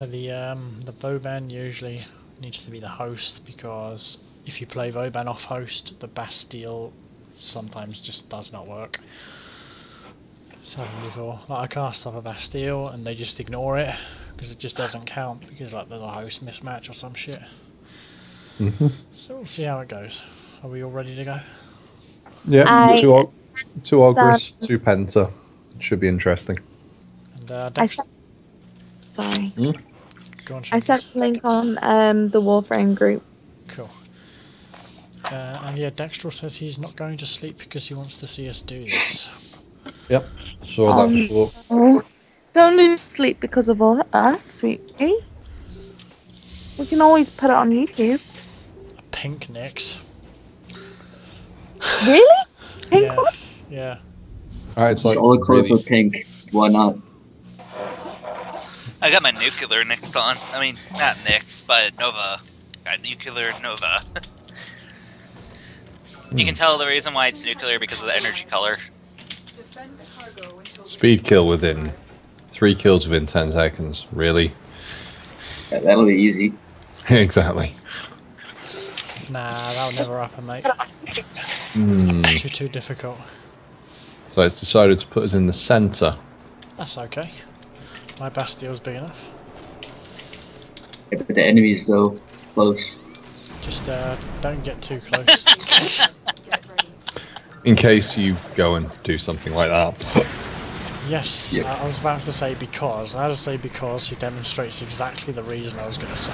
The Vauban usually needs to be the host, because if you play Vauban off host, the Bastille sometimes just does not work. It's happened before. Like, I cast off a Bastille and they just ignore it because it just doesn't count, because like there's a host mismatch or some shit. So we'll see how it goes. Are we all ready to go? Yeah, two Ogris, 2 Penta. It should be interesting. And Sorry. Go on, I sent a link on the WarFrame group. Cool. And yeah, Dextrel says he's not going to sleep because he wants to see us do this. Yep, saw that before. Don't lose sleep because of us, sweetie. We can always put it on YouTube. Pink Nix. Really? Pink one? Yeah. Alright, it's like all the clothes are pink. Why not? I got my nuclear Nix on. I mean, not Nix, but Nova. Got nuclear Nova. You can tell the reason why it's nuclear because of the energy color. Speed kill within 3 kills within 10 seconds. Really? Yeah, that'll be easy. Exactly. Nah, that'll never happen, mate. Too difficult. So it's decided to put us in the centre. That's okay. My Bastille's big enough. Yeah, but the enemies, though, close. Just don't get too close. In case you go and do something like that. Yes, Yep. I was about to say because. I had to say because he demonstrates exactly the reason I was going to say.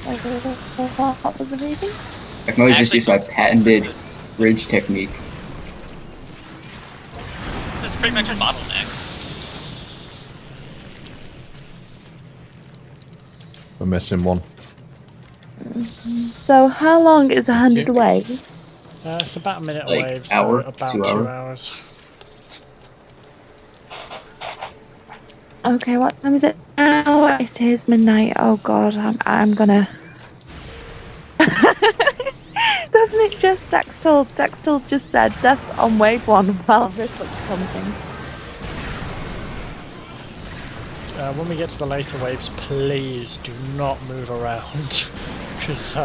What was the reason? I can always just use my patented bridge technique. This is pretty much a bottleneck. We're missing one. So how long is 100 waves? It's about a minute Like waves, hour, so about 2 2 hours. hours. Okay, what time is it now? It is midnight. Oh god, I'm gonna... Doesn't it just Dextel just said death on wave 1. Well, this looks promising. When we get to the later waves, please do not move around, because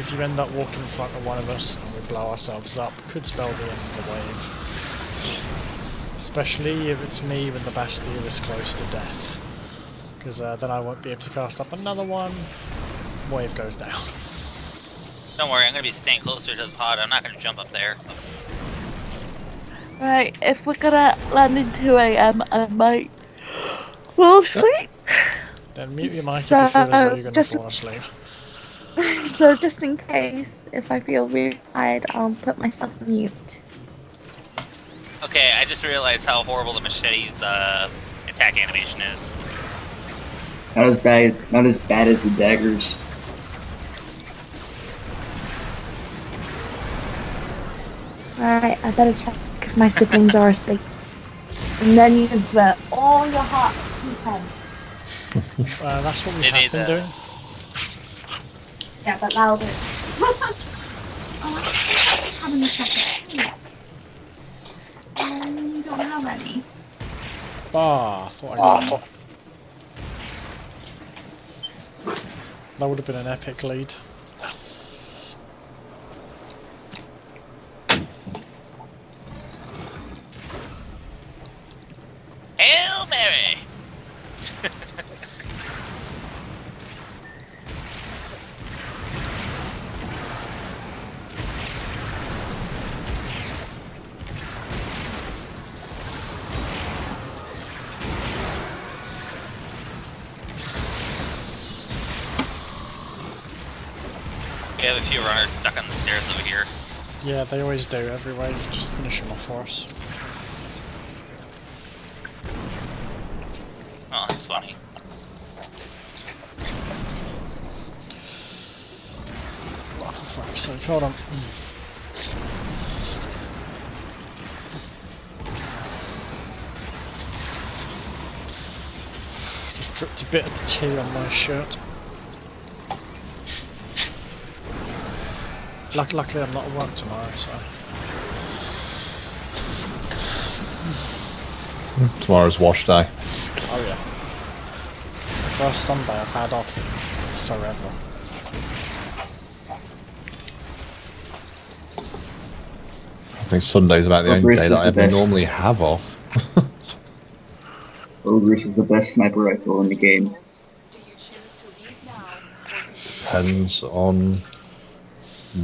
if you end up walking in front of one of us and we blow ourselves up, it could spell the end of the wave. Especially if it's me when the Bastille is close to death, because then I won't be able to cast up another one. Wave goes down. Don't worry, I'm gonna be staying closer to the pod. I'm not gonna jump up there. Right, if we're gonna land in 2 AM, I might fall asleep. Then mute your mic if you feel as though you're going to fall asleep. So just in case, if I feel really tired, I'll put myself on mute. Okay, I just realized how horrible the machete's attack animation is. Not as bad as the daggers. Alright, I better check if my siblings are asleep. And then you can swear all your heart contents. That's what we have been doing. Yeah, but louder. Oh, I haven't checked it. You don't have any. I thought I got one. That would have been an epic lead. Hail Mary! We have a few runners stuck on the stairs over here. Yeah, they always do. Every wave, just finish them off for us. Oh, that's funny. Oh, for fuck's sake, hold on. Just dripped a bit of tea on my shirt. Luckily I'm not at work tomorrow, so... Tomorrow's wash day. Oh yeah. first Sunday I've had off forever. I think Sunday's about the only day that I ever normally have off. Ogris is the best sniper rifle in the game. Depends on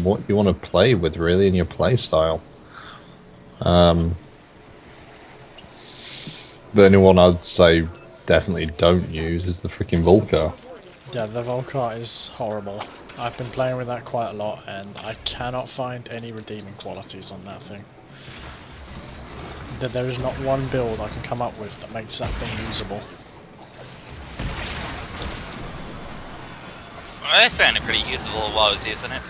what you want to play with, really, in your play style. The only one I'd say definitely don't use is the freaking Volcar. Yeah, the Volcar is horrible. I've been playing with that quite a lot and I cannot find any redeeming qualities on that thing. There is not one build I can come up with that makes that thing usable. I found it pretty usable while I was using it.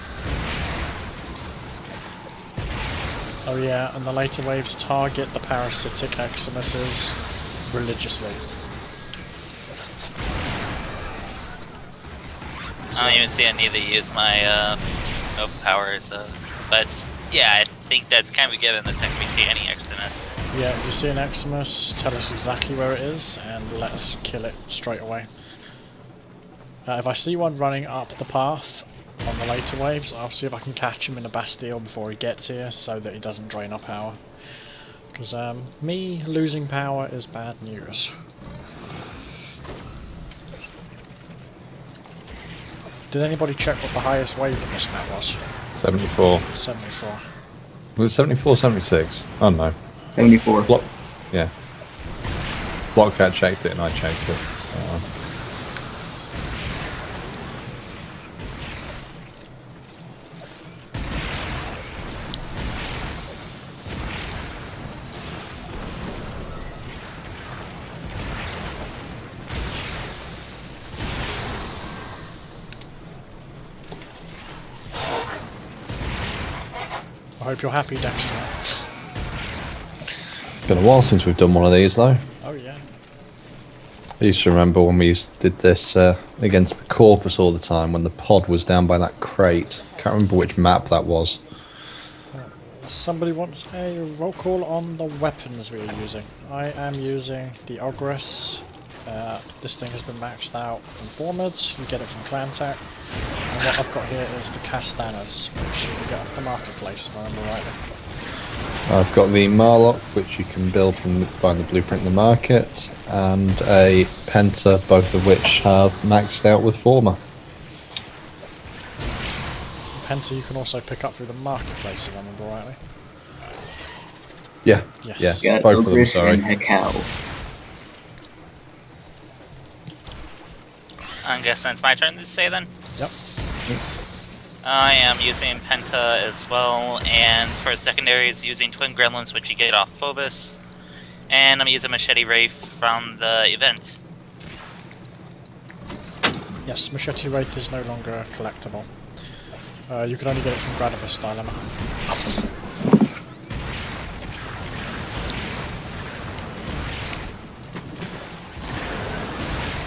Oh yeah, and the later waves target the parasitic Eximuses religiously. I don't even see I need to use my overpowers, but yeah, I think that's kind of a given the second we see any Eximus. Yeah, if you see an Eximus, tell us exactly where it is and let us kill it straight away. If I see one running up the path on the later waves, I'll see if I can catch him in a Bastille before he gets here so that he doesn't drain our power. Because me losing power is bad news. Did anybody check what the highest wave in this map was? 74. 74. Was it 74, 76? Oh no. 74. Yeah. BlockCat checked it and I checked it. I hope you're happy, Dexter. It's been a while since we've done one of these though. Oh yeah. I used to remember when we did this against the Corpus all the time when the pod was down by that crate. Can't remember which map that was. Somebody wants a roll call on the weapons we are using. I am using the Ogris. This thing has been maxed out from formas. You get it from Clan Tech. And what I've got here is the Castanas, which you can get off the marketplace if I remember rightly. I've got the Marlock, which you can build from buying the blueprint in the market, and a Penta, both of which have maxed out with Forma. Penta you can also pick up through the marketplace if I remember rightly. Yeah, Yes. yeah, Got both of them, Ogris sorry. and Hekau. I guess it's my turn to say then. Yep. I am using Penta as well, and for secondaries using Twin Gremlins, which you get off Phobos, and I'm using Machete Wraith from the event. Yes, Machete Wraith is no longer collectible. You can only get it from Gradivus Dilemma.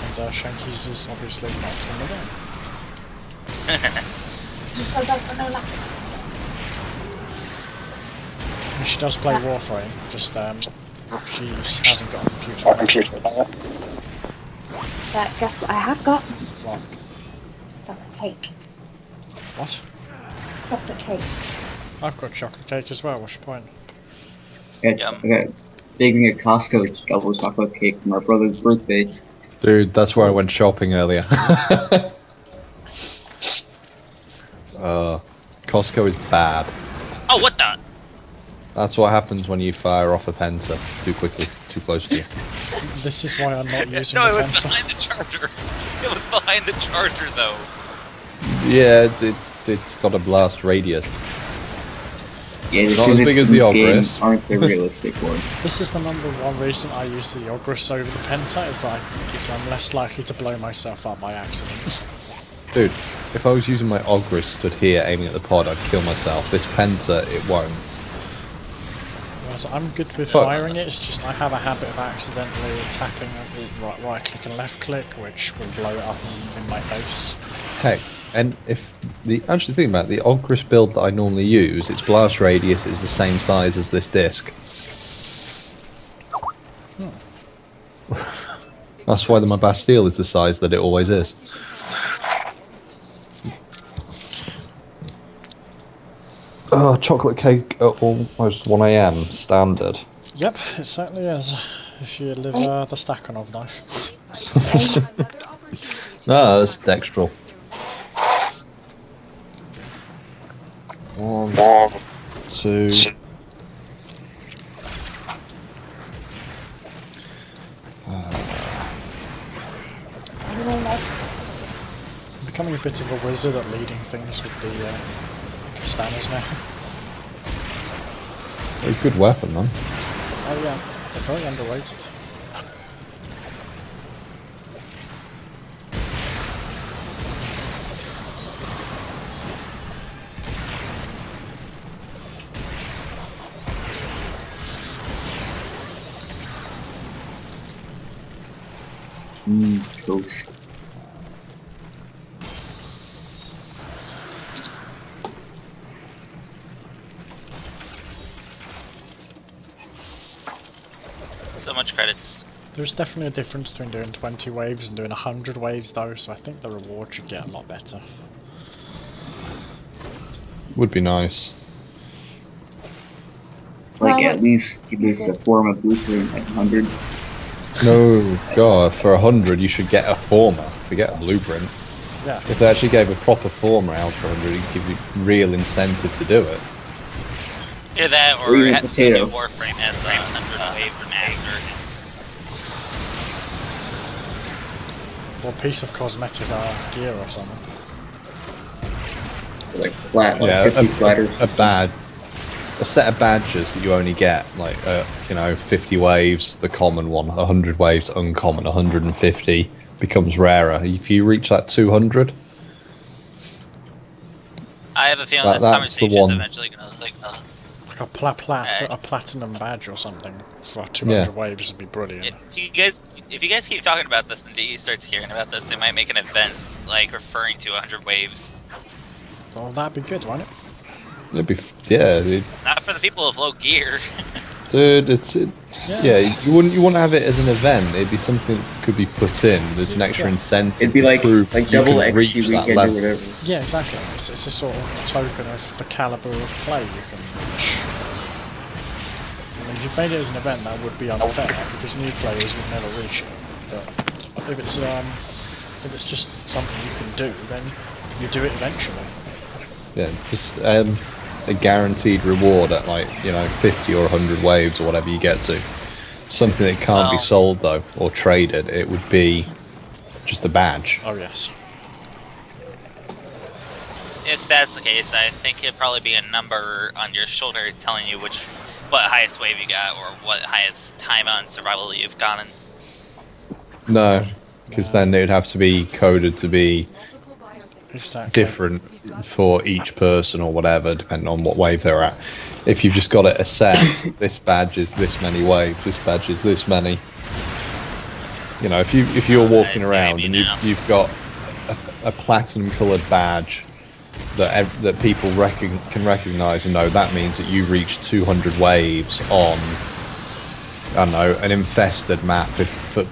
And Shanky's is obviously not in the game. And she does play WarFrame, just she hasn't got a computer. But guess what I have got? What? Chocolate cake. What? Chocolate cake. I've got chocolate cake as well, what's your point? I got taking a Costco double chocolate cake for my brother's birthday. Dude, that's where I went shopping earlier. Costco is bad. Oh, what the? That's what happens when you fire off a Penta too quickly, too close to you. This is why I'm not using No, the it was Penta. behind the charger. It was behind the charger, though. Yeah, it's got a blast radius. Yeah, the Not as big physics as in the this game Ogris. aren't the realistic ones. This is the number one reason I use the Ogris over the Penta, is that I'm less likely to blow myself up by accident. Dude, if I was using my Ogris stood here aiming at the pod, I'd kill myself. This Penta, it won't. Whereas I'm good with Fuck. firing it, it's just I have a habit of accidentally tapping right click and left click, which will blow it up in my face. Heck, and if actually think about it, the Ogris build that I normally use, its blast radius is the same size as this disc. That's why my Bastille is the size that it always is. Oh, chocolate cake at almost 1 AM, standard. Yep, it certainly is. If you live the Stakhanov knife. No, that's dextral. 1, 2. I'm becoming a bit of a wizard at leading things with the stanners now. A good weapon, man. Oh yeah, they're very underrated. Close. So much credits. There's definitely a difference between doing 20 waves and doing 100 waves though, so I think the reward should get a lot better. Would be nice. Like, at least give us a form of blueprint at 100. No, God, for 100 you should get a former. Forget a blueprint. Yeah. If they actually gave a proper former out for 100, it'd give you real incentive to do it. Either that Or or even have potato. WarFrame as the 100 wave master. Or a piece of cosmetic gear or something. Like flat, like Yeah, 50 flatters. a set of badges that you only get, like, you know, 50 waves, the common one, 100 waves, uncommon, 150, becomes rarer. If you reach that 200... I have a feeling That's this the conversation is one. eventually going to like A platinum badge or something for 200 waves would be brilliant. if you guys keep talking about this and DE starts hearing about this, they might make an event like referring to 100 waves. Well, that'd be good, wouldn't it? It'd be, yeah, Not for the people of low gear. dude, yeah, you wouldn't have it as an event. It'd be something that could be put in. There's an extra incentive. It'd be to like prove double you can reach XP that weekend or level. whatever. Yeah, exactly. It's a sort of token of the caliber of play you can reach. I mean, if you made it as an event, that would be unfair because new players would never reach it. But if it's just something you can do, then you do it eventually. Yeah, just a guaranteed reward at, like, you know, 50 or 100 waves or whatever you get to. Something that can't be sold though or traded. It would be just a badge. Oh yes. If that's the case, I think it'd probably be a number on your shoulder telling you what highest wave you got or what highest time on survival you've gotten. No, because then it would have to be coded to be different for each person or whatever, depending on what wave they're at. If you've just got it a set, this badge is this many waves, this badge is this many. You know, if you're walking around and you've got a platinum coloured badge that people can recognise and know, that means that you reached 200 waves on, I don't know, an infested map for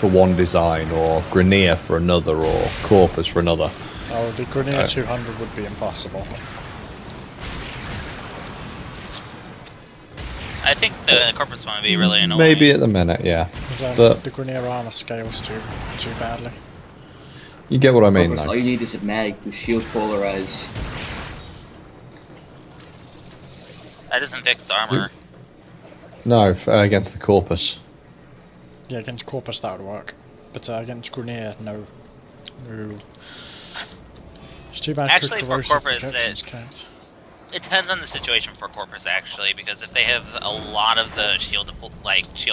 one design, or Grenier for another, or Corpus for another. Oh, the Grenier 200 would be impossible. I think the Corpus one would be really annoying. Maybe at the minute, yeah. Because the Grenier armor scales too badly. You get what I mean, All you need is a mag to shield polarize. That doesn't fix armor. No, against the Corpus. Yeah, against Corpus that would work, but against Grenier, no. It's too bad. Actually, for Corpus, it depends on the situation for Corpus, actually, because if they have a lot of the shield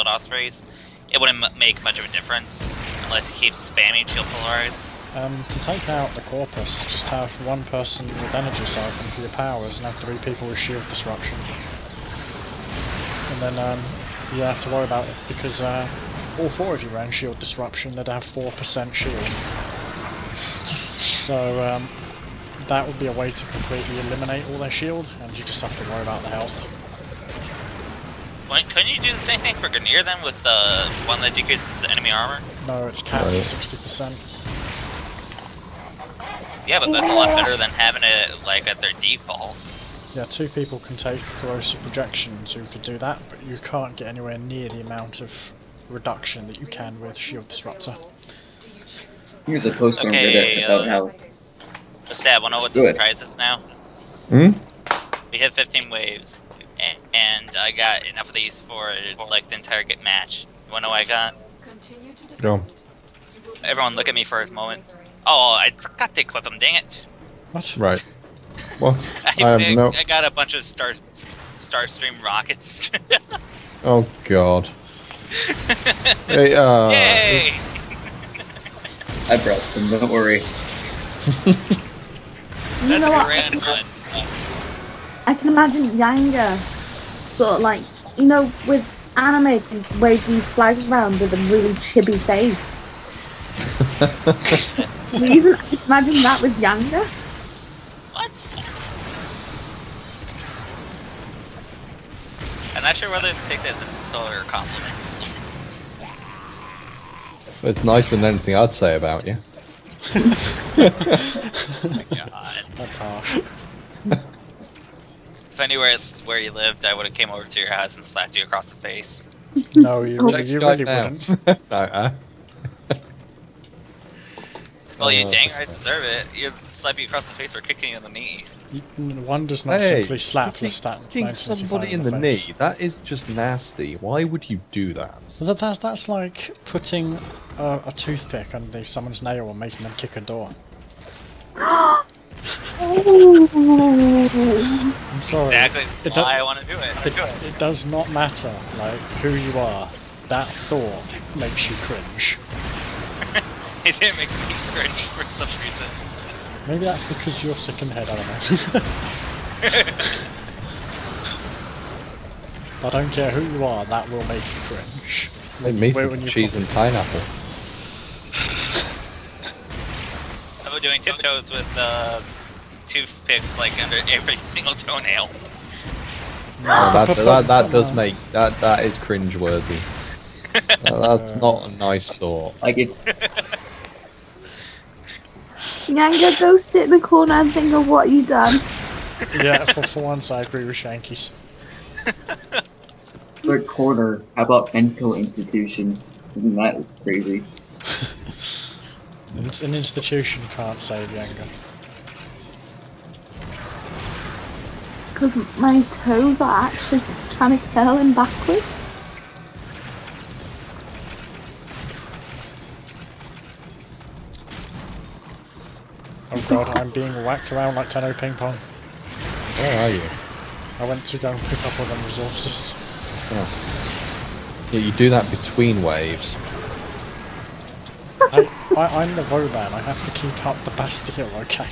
ospreys, it wouldn't make much of a difference unless you keep spamming shield polarize. To take out the Corpus, just have one person with energy siphon for your powers and have 3 people with shield disruption. And then you don't have to worry about it, because all 4 of you ran shield disruption, they'd have 4% shield. So that would be a way to completely eliminate all their shield, and you just have to worry about the health. Couldn't you do the same thing for Grenier then with the one that decreases enemy armor? No, it's capped at 60%. Yeah, but that's a lot better than having it like at their default. Yeah, 2 people can take corrosive projections who could do that, but you can't get anywhere near the amount of reduction that you can with Shield Disruptor. Here's a post on Reddit about how... Sad, wanna know what the surprise is now? Hmm? We hit 15 waves, and I got enough of these for like the entire match. You wanna know what I got? Go on. Everyone look at me for a moment. Oh, I forgot to equip them, dang it. What? Right. What? I got a bunch of Starstream rockets. Oh god. Hey, Yay! I brought some, don't worry. That's a grand run. I can imagine Yanga sort of like, you know, with anime and wave these flags around with a really chibi face. Imagine that with Yanga. What? I'm not sure whether to take that as an insult or compliments. it's nicer than anything I'd say about you. Oh my god. That's harsh. If I knew where you lived, I would have came over to your house and slapped you across the face. No, you Check really Skype now. wouldn't. No, Well, you dang right deserve it. You'd slap you across the face or kicking you in the knee. One does not Hey, simply slap the stat. kicking somebody in the knee, that is just nasty. Why would you do that? So that's like putting a toothpick under someone's nail and making them kick a door. I'm sorry. Exactly why I want to do it. It does not matter like who you are. That thought makes you cringe. It didn't make me cringe for some reason. Maybe that's because you're sick in the head, I don't know. I don't care who you are, that will make you cringe. Made me think of cheese and pineapple. I'm doing tiptoes with toothpicks like under every single toenail. No, that does make that is cringe-worthy. That's not a nice thought. Like it's... Yanga, go sit in the corner and think of what you done. Yeah, for once I agree with Shanky's. Third corner, how about mental institution? Isn't that crazy? An institution can't save Yanga. Because my toes are actually kind of curling backwards. Oh god, I'm being whacked around like Tenno Ping Pong. Where are you? I went to go and pick up all them resources. Oh. Yeah, you do that between waves. I'm the Voban, I have to keep up the Bastille, okay?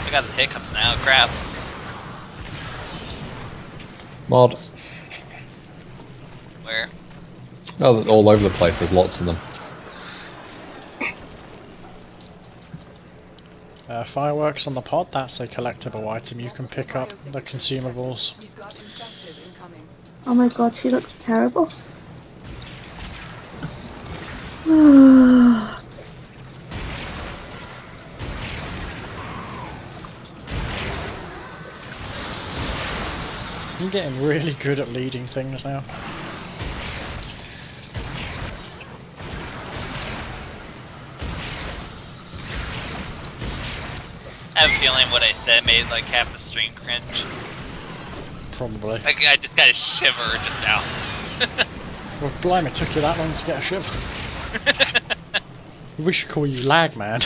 I got the hiccups now, crap. Mod. Where? Oh, all over the place, there's lots of them. Fireworks on the pod, that's a collectible item. You can pick up the consumables. Oh my god, she looks terrible. I'm getting really good at leading things now. I have a feeling what I said made like half the stream cringe. Probably. Like, I just got a shiver just now. Well, blimey, it took you that long to get a shiver. We should call you Lag Man.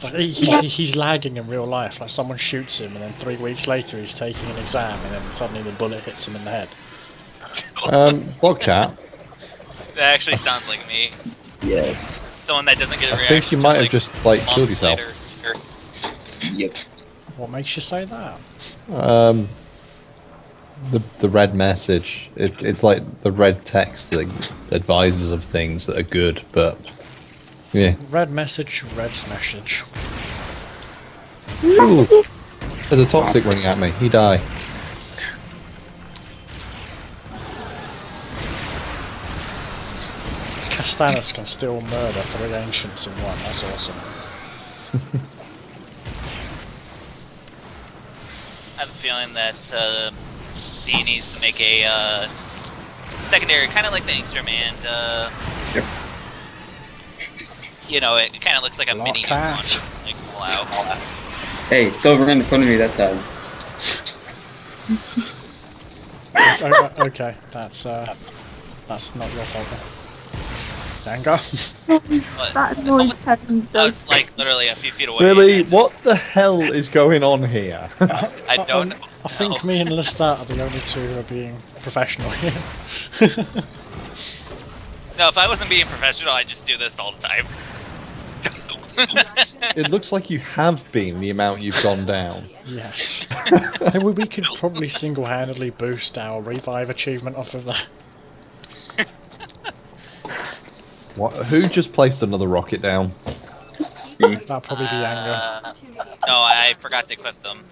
Like, he's lagging in real life. Like someone shoots him, and then 3 weeks later he's taking an exam, and then suddenly the bullet hits him in the head. BlockCat. That actually sounds like me. Yes. Someone that doesn't get a I reaction. think you might have like, just like killed months yourself. later. Sure. Yep. What makes you say that? The red message. It's like the red text that advises of things that are good, but yeah. Red message, red message. Ooh. There's a toxic running at me. He die. Castanis can still murder 3 ancients in one. That's awesome. I have a feeling that D needs to make a secondary, kind of like the Angstrom, and you know, it kind of looks like a mini launcher, like Fallout. Hey, it's over in front of me that time. Okay, that's not your fault. Yanga. That noise happened. I was like literally a few feet away. Really? What the hell is going on here? I don't know. I think me and Lestat are the only two who are being professional here. No, if I wasn't being professional, I'd just do this all the time. It looks like you have been the amount you've gone down. Yes. I mean, we could probably single-handedly boost our revive achievement off of that. What? Who just placed another rocket down? That'll probably be Yanga. No, I forgot to equip them.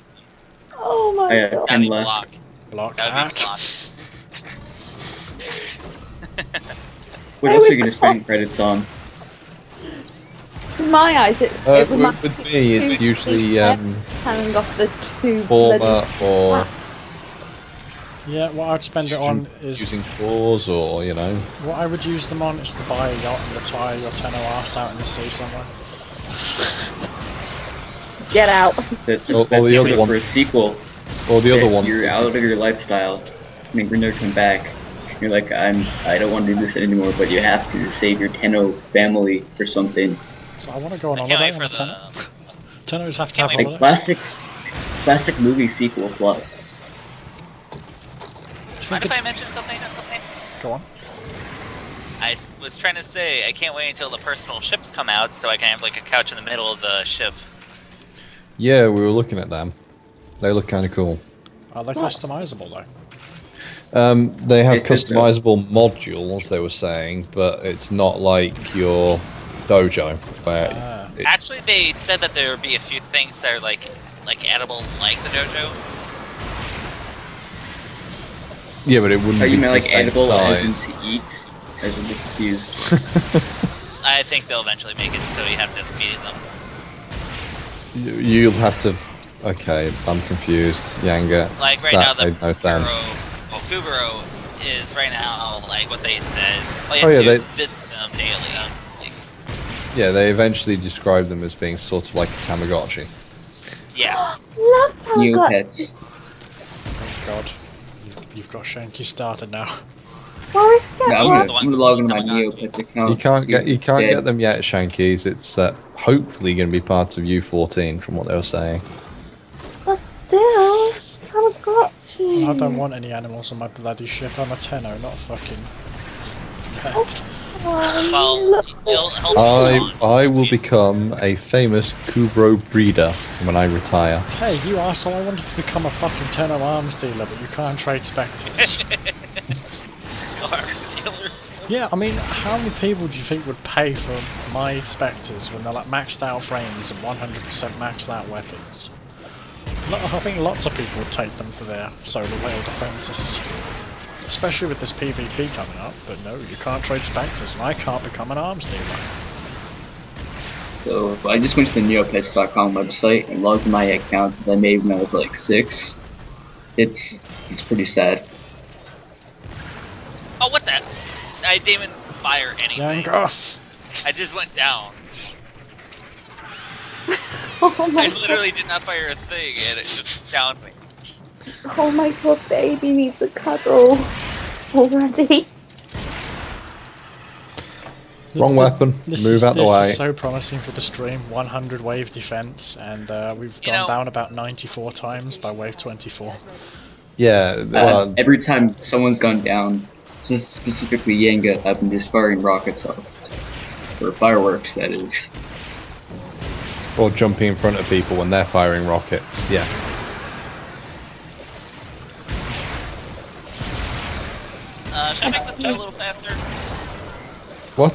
Oh my I got god. 10 That'd be left. block. Block That would be that. block. What else are you gonna spend credits on? To my eyes, it reminds with me, it's usually hanging off the 2 forma or Yeah, what I'd spend it on is... using claws, or you know. What I would use them on is to buy a yacht and retire your tenno arse out in the sea somewhere. Get out. That's Or the usually other one. for a sequel. Or the other If one. You're out of your lifestyle. When Grinder come back, you're like, I don't want to do this anymore, but you have to save your Tenno family or something. So I want to go on I can't holiday wait for on a tenno. Tennos have to have Can't a wait holiday. Like classic movie sequel plot. Mind if I mention something? Go on. I was trying to say, I can't wait until the personal ships come out so I can have like a couch in the middle of the ship. Yeah, we were looking at them. They look kind of cool. Are they customizable though? They have It says so. customizable modules, they were saying, but it's not like your dojo, where it- Actually, they said that there would be a few things that are like edible, like the dojo. yeah, but it wouldn't Are be you mean the like same edible as in size. to eat? I was a bit confused. I think they'll eventually make it so you have to feed them. You'll have to. Okay, I'm confused. Yanga. Like right that now, the made no sense. Kuburo is right now like what they said. All you Oh, have to yeah, do is visit them daily. Like, Yeah, they eventually described them as being sort of like a Tamagotchi. yeah. Love Neopets. Thank God. You've got Shanky started now. Where is No, that? I'm Those are gonna, the I'm ones gonna log that into my Tamagotchi. Neopets account. You can't see get if you it's can't dead. get them yet, Shankies. It's hopefully going to be part of U14 from what they were saying. But still, Tamagotchi. I don't want any animals on my bloody ship. I'm a tenno, not a fucking pet. Well, it'll help you I will become a famous Kubro breeder when I retire. Hey, you arsehole, I wanted to become a fucking tenno arms dealer, but you can't trade spectres. arms dealer. Yeah, I mean, how many people do you think would pay for my spectres when they're like maxed out frames and 100% maxed out weapons? I think lots of people would take them for their solar whale defences. Especially with this PvP coming up, but no, you can't trade spectres and I can't become an arms dealer. So I just went to the neopets.com website and logged my account that I made when I was like 6. It's pretty sad. Oh, what the? I didn't even fire anything. Yanga! I just went down. Oh my I literally did not fire a thing, and it just downed me. god. Oh my god, baby needs a cuddle. Already. Wrong weapon. Move out the way. This is so promising for the stream. 100 wave defense, and we've gone down about 94 times by wave 24. Yeah, well, Every time someone's gone down, specifically Yanga, I've been just firing rockets off. Or fireworks, that is. or jumping in front of people when they're firing rockets. Yeah. Should I make this go a little faster? What?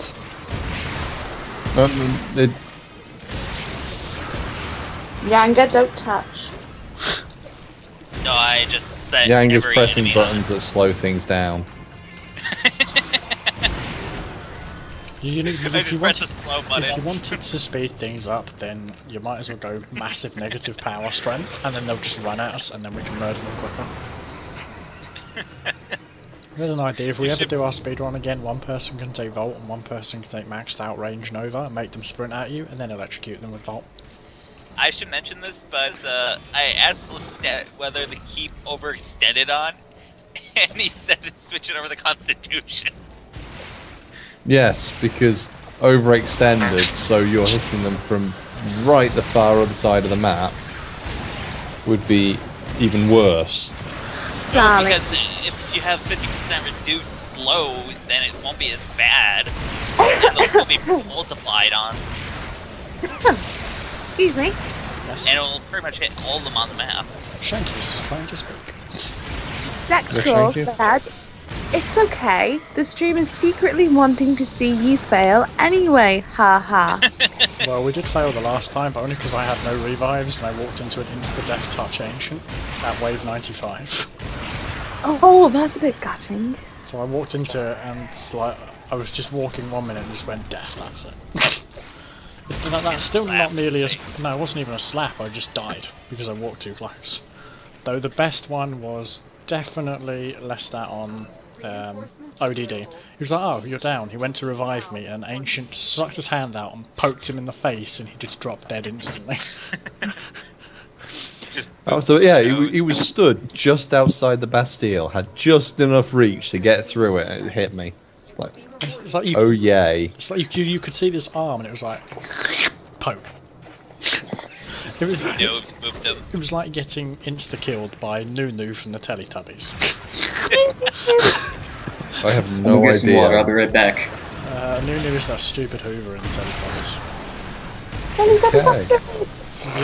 Yanga, don't touch. No, I just set Yanga's every pressing enemy buttons that slow things down. I just press the slow button. If you wanted to speed things up, then you might as well go massive negative power strength, and then they'll just run at us, and then we can murder them quicker. There's an idea, if we ever do our speedrun again, one person can take Volt and one person can take maxed out range Nova and make them sprint at you and then electrocute them with Volt. I should mention this, but I asked Lestat whether to keep overextended on, and he said to switch it over the Constitution. Yes, because overextended, so you're hitting them from right the far other side of the map, would be even worse. Darling. Because if you have 50% reduced slow, then it won't be as bad, and they'll still be multiplied on. Excuse me. Yes. And it'll pretty much hit all of them on the map. Shanky's trying to speak. Dextrol said, "It's okay. The stream is secretly wanting to see you fail anyway. Ha ha." Well, we did fail the last time, but only because I had no revives and I walked into an insta-death touch ancient at wave 95. Oh, that's a bit gutting. So I walked into it and it's like, I was just walking 1 minute and just went death, that's it. That's still not nearly as... No, it wasn't even a slap, I just died because I walked too close. Though the best one was definitely Lestat on ODD. He was like, oh, you're down. He went to revive me and Ancient sucked his hand out and poked him in the face and he just dropped dead instantly. So yeah, he was stood just outside the Bastille, had just enough reach to get through it and it hit me. Like, it's like you, oh yay. It's like you could see this arm and it was like, poke. It was, Nose moved him. It was like getting insta-killed by Nunu from the Teletubbies. I have no get some water, I'll be idea. right back. Nunu is that stupid Hoover in the Teletubbies. Okay.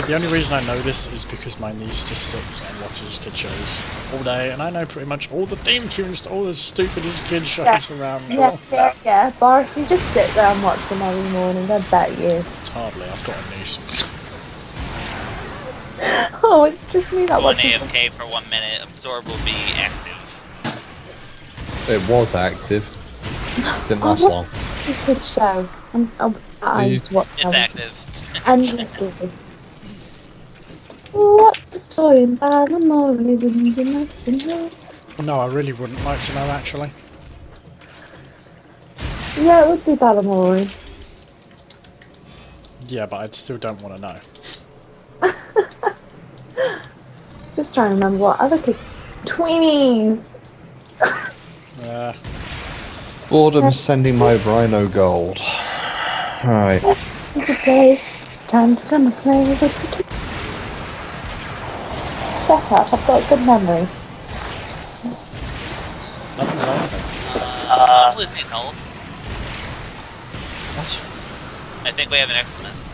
The only reason I know this is because my niece just sits and watches kid shows all day, and I know pretty much all the theme tunes to all the stupidest kid shows around the world. Yeah. Boris, you just sit there and watch them every morning, I bet you. It's hardly, I've got a niece. Oh, it's just me that One watches them. AFK for 1 minute, Absorb will be active. It was active. Didn't last what's long. a good show? I just watch It's active. endlessly. What's the story in Baltimore? No, I really wouldn't like to know, actually. Yeah, it would be Baltimore. Yeah, but I still don't want to know. Just trying to remember what other kids. Tweenies! Boredom's sending my Rhino gold. Right. Okay, it's time to come and play with it. Shut up, I've got good memory. Nothing's anything. I'm losing health. What? I think we have an Eximus.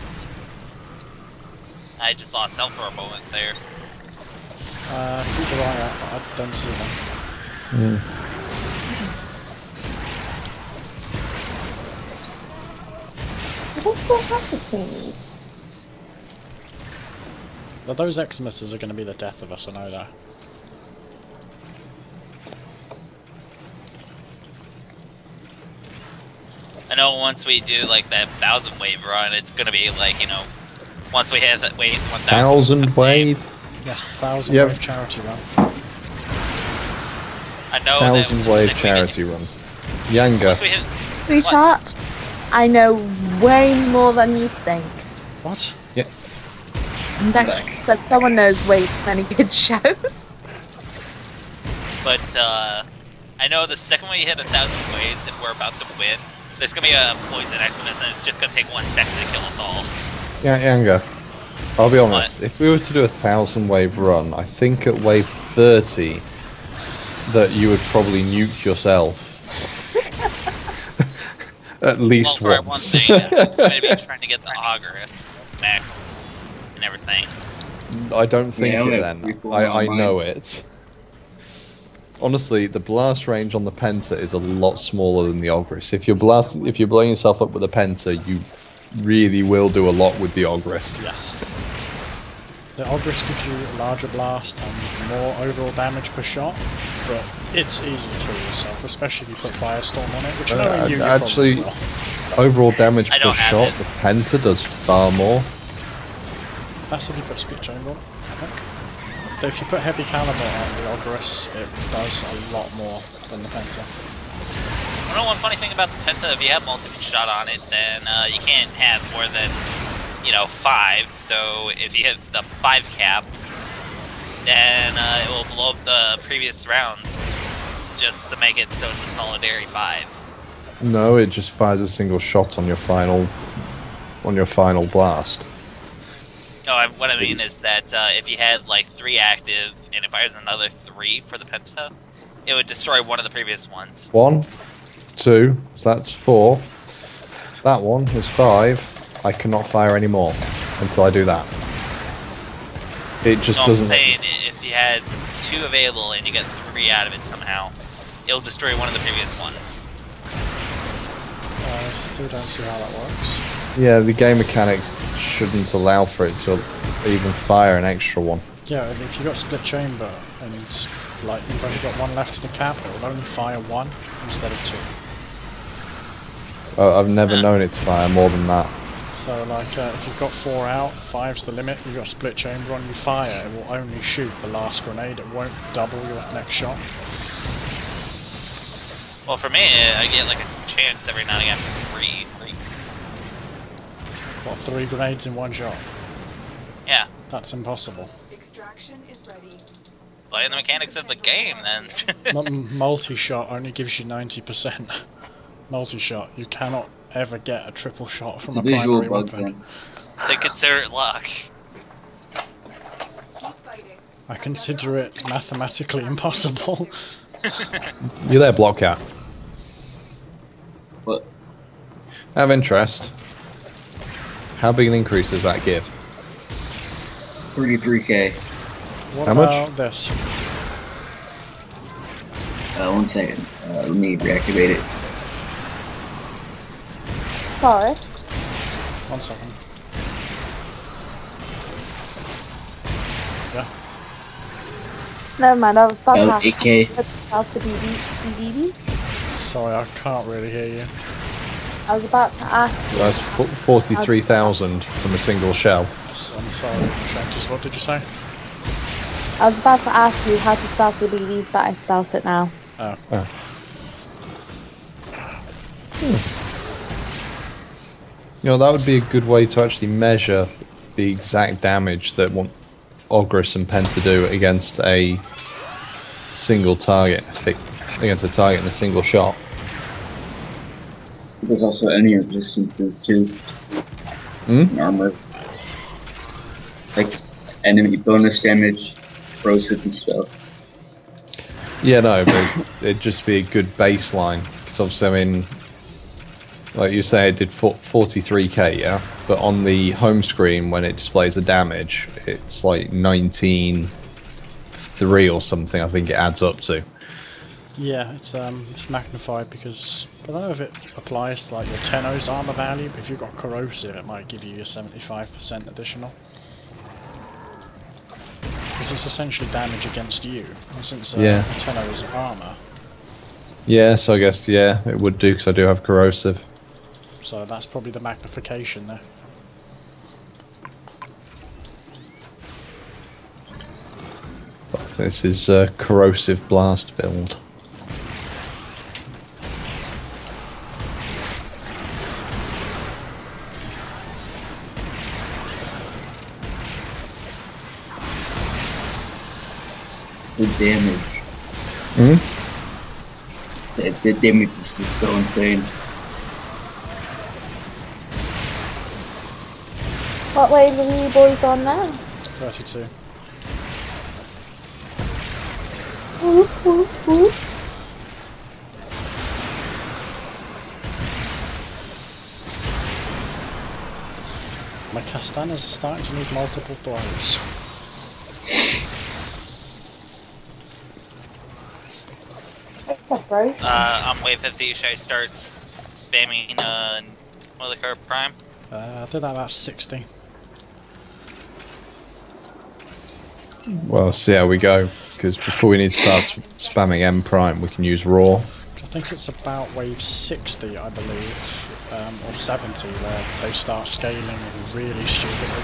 I just lost health for a moment there. Keep your eye out, but I don't see them. I don't still have the things. But those Eximuses are going to be the death of us, I know that. I know once we do like that 1,000 wave run, it's gonna be like, you know, once we hit that wave 1,000 1,000 wave? Yes, 1,000 Yep. wave charity run. I know 1,000 that wave like, charity run. Yanga. Once we hit, Sweetheart, I know way more than you think. What? Next said someone knows way too many good shows. but I know the second we hit 1,000 waves that we're about to win, there's gonna be a poison Eximus and it's just gonna take 1 second to kill us all. Yeah, Yanga. I'll be honest, if we were to do a 1,000 wave run, I think at wave 30 that you would probably nuke yourself. At least Well, for one once. thing, I'm gonna be trying to get the Ogris maxed and everything. I don't think Yeah, I only it have then. 3-4 I on mine. know it. Honestly, the blast range on the Penta is a lot smaller than the Ogris. If you're blowing yourself up with a Penta, you really will do a lot with the Ogris. Yes. The Ogris gives you a larger blast and more overall damage per shot, but it's easy to kill yourself, especially if you put Firestorm on it, which knowing you actually, probably will. Overall damage per shot, the Penta does far more. That's if you put Split Chamber on, I think. So if you put Heavy Caliber on the Ogris, it does a lot more than the Penta. You know, one funny thing about the Penta, if you have multi-shot on it, then you can't have more than, 5. So if you hit the 5 cap, then it will blow up the previous rounds, just to make it so it's a solidary 5. No, it just fires a single shot on your final blast. No, what I mean is that if you had like 3 active, and it fires another 3 for the Penta, it would destroy one of the previous ones. 1, 2, so that's 4. That one is 5. I cannot fire anymore until I do that. It just doesn't. I'm saying if you had 2 available and you get 3 out of it somehow, it'll destroy one of the previous ones. I still don't see how that works. Yeah, the game mechanics shouldn't allow for it to even fire an extra one. Yeah, if you got Split Chamber and like you've only got 1 left to the cap, it will only fire 1 instead of 2. I've never known it to fire more than that. So like if you've got 4 out, 5's the limit, you've got Split Chamber on, you fire, it will only shoot the last grenade, it won't double your next shot. Well, for me, I get like a chance every now and again for 3. What, 3 grenades in 1 shot? Yeah. That's impossible. Extraction is ready. Playing the mechanics of the game, then. Multi-shot only gives you 90%. Multi-shot, you cannot ever get a triple shot from a primary weapon. They consider it luck. Keep fighting. I consider it mathematically impossible. You're there, BlockCat. What? Out of interest, how big an increase does that give? 33k. What How about much? this? 1 second. Let me reactivate it. Forest. 1 second. Yeah. Never mind, I was about to ask 8k. about the BBs. Sorry, I can't really hear you. I was about to ask you. That's 43,000 from a single shell. I'm sorry, Shankies, what did you say? I was about to ask you how to spell the BBs, but I spelt it now. Oh. You know, that would be a good way to actually measure the exact damage that Ogris and Penta do against a single target, against a target in a single shot. There's also enemy resistances too. In armor. Like enemy bonus damage, corrosive and stuff. Yeah, no, but it'd just be a good baseline. Because obviously, I mean, like you say, it did 43k, yeah? But on the home screen, when it displays the damage, it's like 19.3 or something, I think it adds up to. Yeah, it's magnified because I don't know if it applies to like your Tenno's armor value, but if you've got corrosive, it might give you a 75% additional. Because it's essentially damage against you, since a Tenno is armor. Yeah, so I guess, yeah, it would do, because I do have corrosive. So that's probably the magnification there. This is a corrosive blast build. The damage. The damage is just so insane. What wave are you boys on now? 32. My Castanas are starting to need multiple throws. On wave 50, should I start spamming Mothercar Prime? I did that about 60. Well, see how we go. Because before we need to start spamming M Prime, we can use Raw. I think it's about wave 60, I believe, or 70, where they start scaling really stupidly.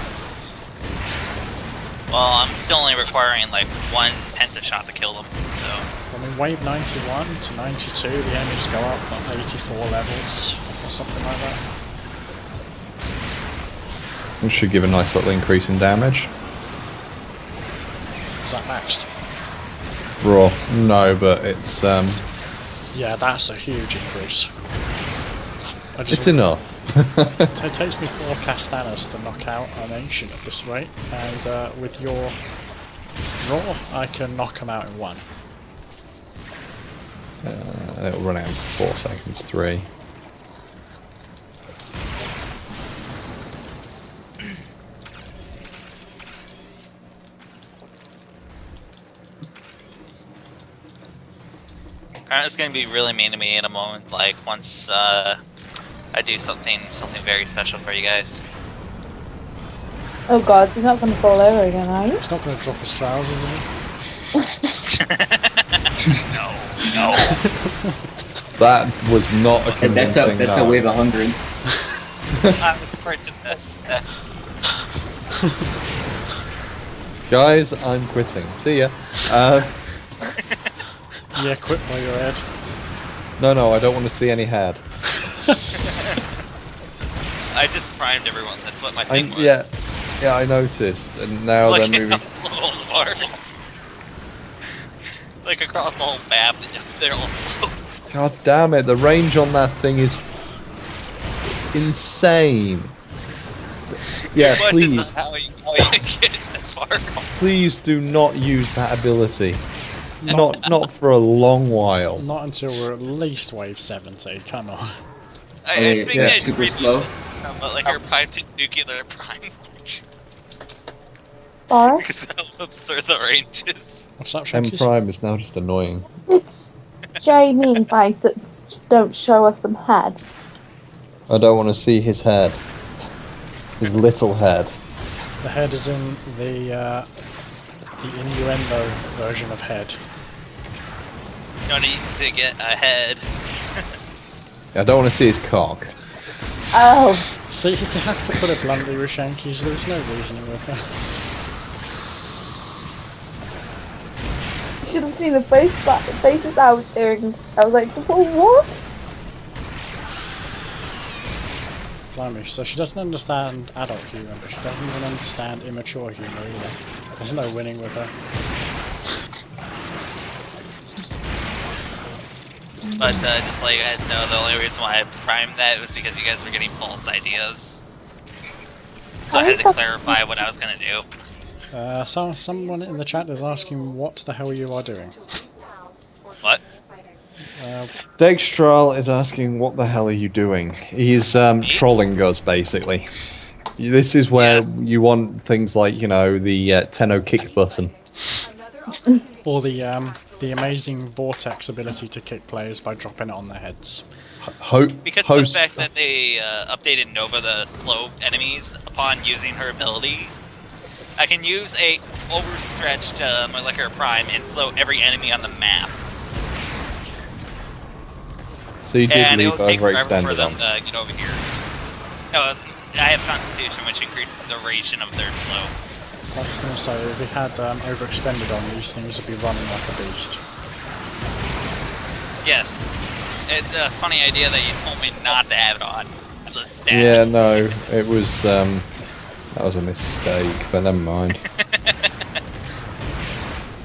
Well, I'm still only requiring like 1 pentashot to kill them, so... I mean, wave 91 to 92, the enemies go up on 84 levels, or something like that. It should give a nice little increase in damage. Is that maxed? Raw. No, but it's Yeah, that's a huge increase. It's enough. It takes me 4 Castanas to knock out an Ancient at this rate, and with your Raw, I can knock them out in 1. It'll run out in 4 seconds, 3. It's gonna be really mean to me in a moment, like once I do something very special for you guys. Oh god, he's not going to fall over again, are you? He's not going to drop his trousers, is he? No. That was not a convincing That's a wave 100. I was afraid to miss. Guys, I'm quitting. See ya. Yeah, quit by your head. No, I don't want to see any head. I just primed everyone. That's what my thing was. Yeah, I noticed, and now Look they're moving. how slow they are. Like across the whole map, they're all slow. God damn it! The range on that thing is insane. Yeah, please. How you get that far. Please do not use that ability. Not for a long while. Not until we're at least wave 70, come on. I think yeah, I super should slow. like our prime to nuclear prime. Or Because how absurd the range is. What's that, M Shankies? Prime is now just annoying. it's Jamie like that don't show us some head. I don't want to see his head. His little head. The head is in the innuendo version of head. No need to get ahead. I don't want to see his cock. Oh, See, you have to put it bluntly with Shankies, there's no reasoning with her. you should have seen the faces I was staring. I was like, what? Blimey, so she doesn't understand adult humour, but she doesn't even understand immature humour either. There's no winning with her. But just to let you guys know, the only reason why I primed that was because you guys were getting false ideas. So I had to clarify what I was gonna do. Someone in the chat is asking what the hell you are doing. What? Dextral is asking, what the hell are you doing? He's trolling us, basically. This is where you want things like, you know, the Tenno kick button. Or the amazing vortex ability to kick players by dropping it on their heads. Because of the fact that they updated Nova the slow enemies upon using her ability, I can use a overstretched Molecular Prime and slow every enemy on the map. So you did And leave it'll take forever for overextended them on. to get over here. No, I have Constitution, which increases the duration of their slow. I was going to say, if we had overextended on these things, would be running like a beast. Yes. It's a funny idea that you told me not to have it on. The stat. Yeah, no, it was that was a mistake, but never mind.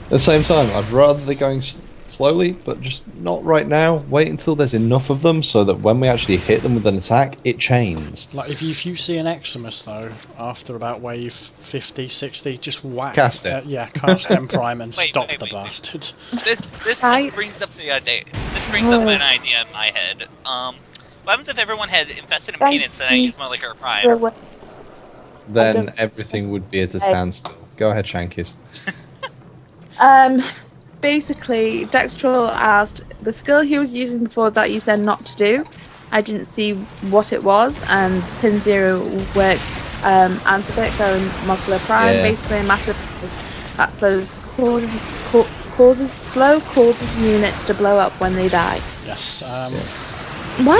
At the same time, I'd rather they're going slowly, but just not right now. Wait until there's enough of them so that when we actually hit them with an attack, it chains. Like, if you see an Eximus, though, after about wave 50, 60, just whack. Cast it. Yeah, cast M Prime and Wait, stop wait, the wait. bastard. This just brings up the idea. This brings up an idea in my head. What happens if everyone had Infested in Peanuts and I use Molecular Prime? Then everything would be at a standstill. Go ahead, Shankies. Basically, Dextrol asked the skill he was using before that you said not to do. I didn't see what it was, and Pin Zero works Antivic and Molecular Prime, Yeah. basically a massive that causes units to blow up when they die. Yes. Why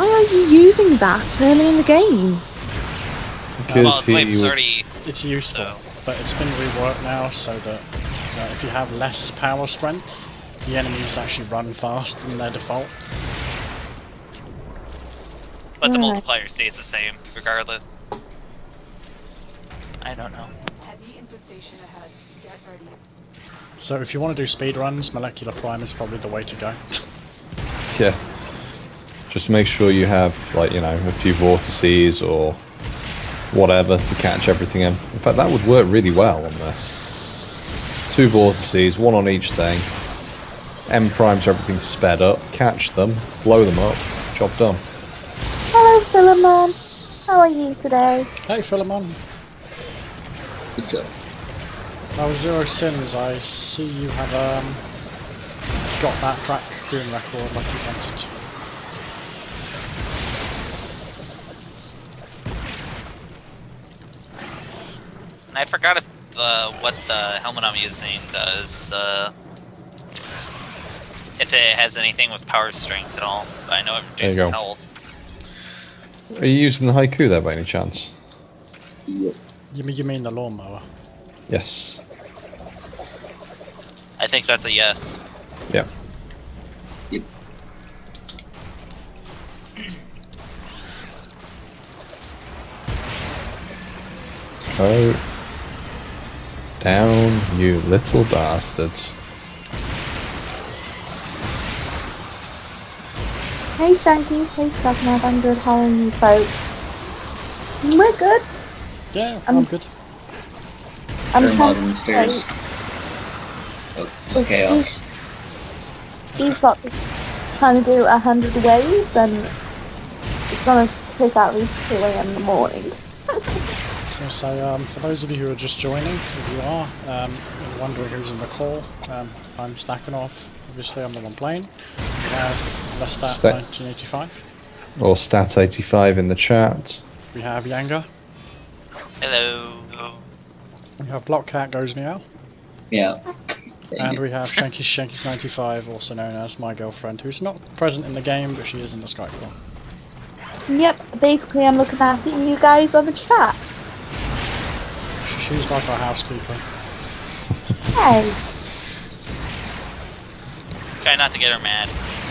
are you using that early in the game? Because Well, it's wave 30. It's useful, So. but it's been reworked now so that if you have less power strength, the enemies actually run faster than their default. But the Right. multiplier stays the same, regardless. I don't know. Heavy infestation ahead. Get ready. So if you want to do speed runs, Molecular Prime is probably the way to go. yeah, just make sure you have like a few vortices or whatever to catch everything in. In fact, that would work really well on this. 2 vortices, 1 on each thing. M primes everything sped up. Catch them, blow them up. Job done. Hello, Philemon. How are you today? Hey Philemon. What's up? Oh, Zero Sins, I see you have got that track doing record like you wanted. And I forgot if what the helmet I'm using does, if it has anything with power strength at all. But I know it There you reduces go. health. Are you using the haiku there by any chance? Yep. You mean the lawnmower? Yes. I think that's a yes. Yeah. Yep. Go down, you little bastards. Hey, Shanky. Hey, Stakhanov. I'm good. How are you folks? We're good. Yeah, I'm good. I'm They're trying mobbing the to stairs. Oh, it's chaos. He's like trying to do 100 waves, and it's gonna take at least 2 AM in the morning. So, for those of you who are just joining, if you are, and wondering who's in the call, I'm Stakhanov. Obviously, I'm the one playing. We have Lestat 1985. Or Stat85 in the chat. We have Yanga. Hello. We have BlockCatGoesMeow. Yeah. And we have Shanky's 95, also known as my girlfriend, who's not present in the game, but she is in the Skype call. Yep, basically I'm looking after you guys on the chat. She's like our housekeeper. Hey. Try not to get her mad.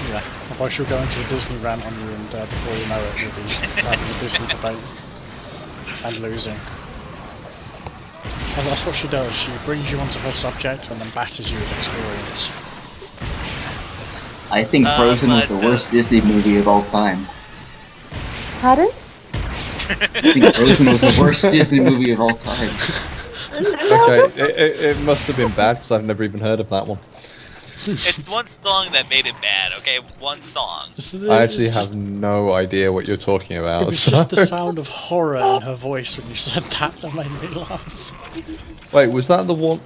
Yeah. Otherwise she'll go into a Disney rant on you, and before you know it, you'll be having a Disney debate and losing. And that's what she does. She brings you onto her subject and then batters you with experience. I think Frozen was the but, worst Disney movie of all time. Pardon? I think Frozen was the worst Disney movie of all time. Okay, it must have been bad because I've never even heard of that one. It's one song that made it bad, okay? One song. I actually have no idea what you're talking It about. was So. just the sound of horror in her voice when you said that made me laugh. Wait, was that the one?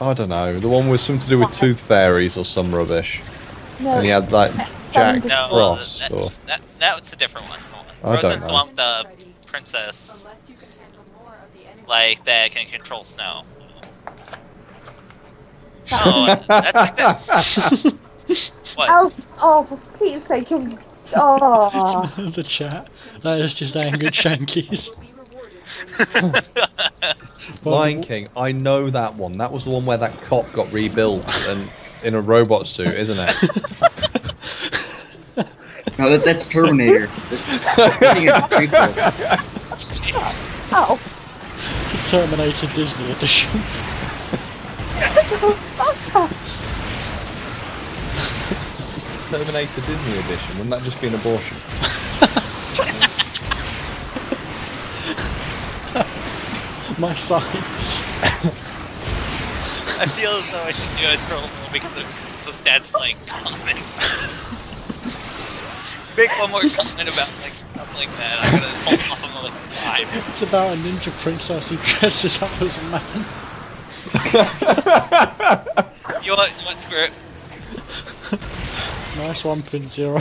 I don't know. The one with something to do with tooth fairies or some rubbish. No. And he had like Jack No, Frost. Or... that was a different one. I don't Frozen's the know. one with the princess, Unless you can handle more of the enemy. like, that can control snow. Oh, that's like that. What? Oh, for Pete's sake, you... Oh. The chat. That is just angered Shanky's. Will be rewarded for your Lion King. I know that one. That was the one where that cop got rebuilt and in a robot suit, isn't it? No, that's Terminator. That's a prequel. Oh. The Terminator Disney edition. Terminator Disney edition. Wouldn't that just be an abortion? My sides. I feel as though I should do a troll because of the stats like comments. Make one more comment about like stuff like that. I'm gonna hold off on like 5. It's about a ninja princess who dresses up as a man. You know what, screw it. Nice one, Pin Zero.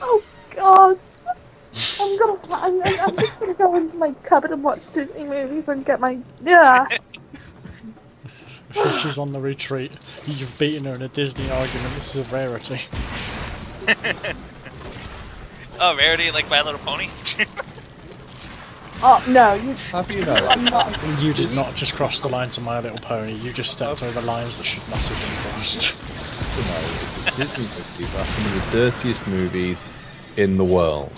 Oh, God. Oh, I'm just gonna go into my cupboard and watch Disney movies and get my She's on the retreat. You've beaten her in a Disney argument. This is a rarity. Oh, rarity like My Little Pony? Oh no, you. Have you know? I'm not. You did not just cross the line to My Little Pony. You just stepped over lines that should not have been crossed. Disney movies are some of the dirtiest movies in the world.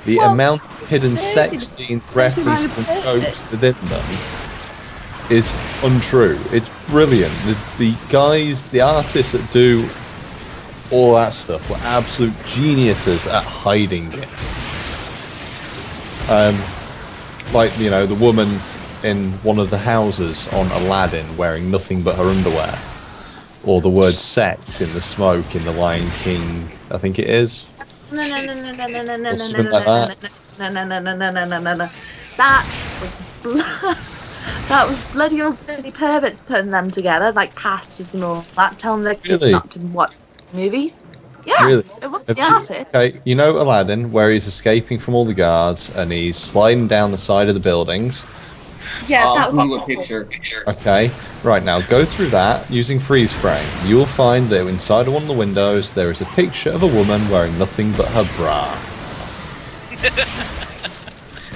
The amount of hidden sex scenes, references, and jokes within them is untrue. It's brilliant. The guys, the artists that do all that stuff were absolute geniuses at hiding it. Like, you know, the woman in one of the houses on Aladdin wearing nothing but her underwear. Or the word sex in the smoke in The Lion King, I think it is. No. Or something like that. No. That was bloody old silly perverts putting them together, like pastors and all that, telling their kids Really? not to watch movies. Yeah, Really? it wasn't the artist. Okay, you know Aladdin, where he's escaping from all the guards and he's sliding down the side of the buildings. Yeah, that was Google awful. picture. Okay, right now go through that using freeze frame. You will find that inside of one of the windows there is a picture of a woman wearing nothing but her bra.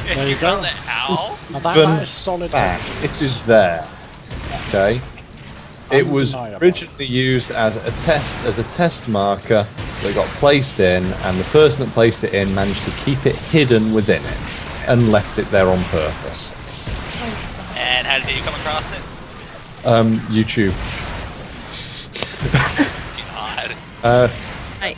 There you go. Ow! Now that is solid. Back, it is there. Okay. It was originally used as a test marker that got placed in, and the person that placed it in managed to keep it hidden within it and left it there on purpose. And how did you come across it? YouTube. God. Right.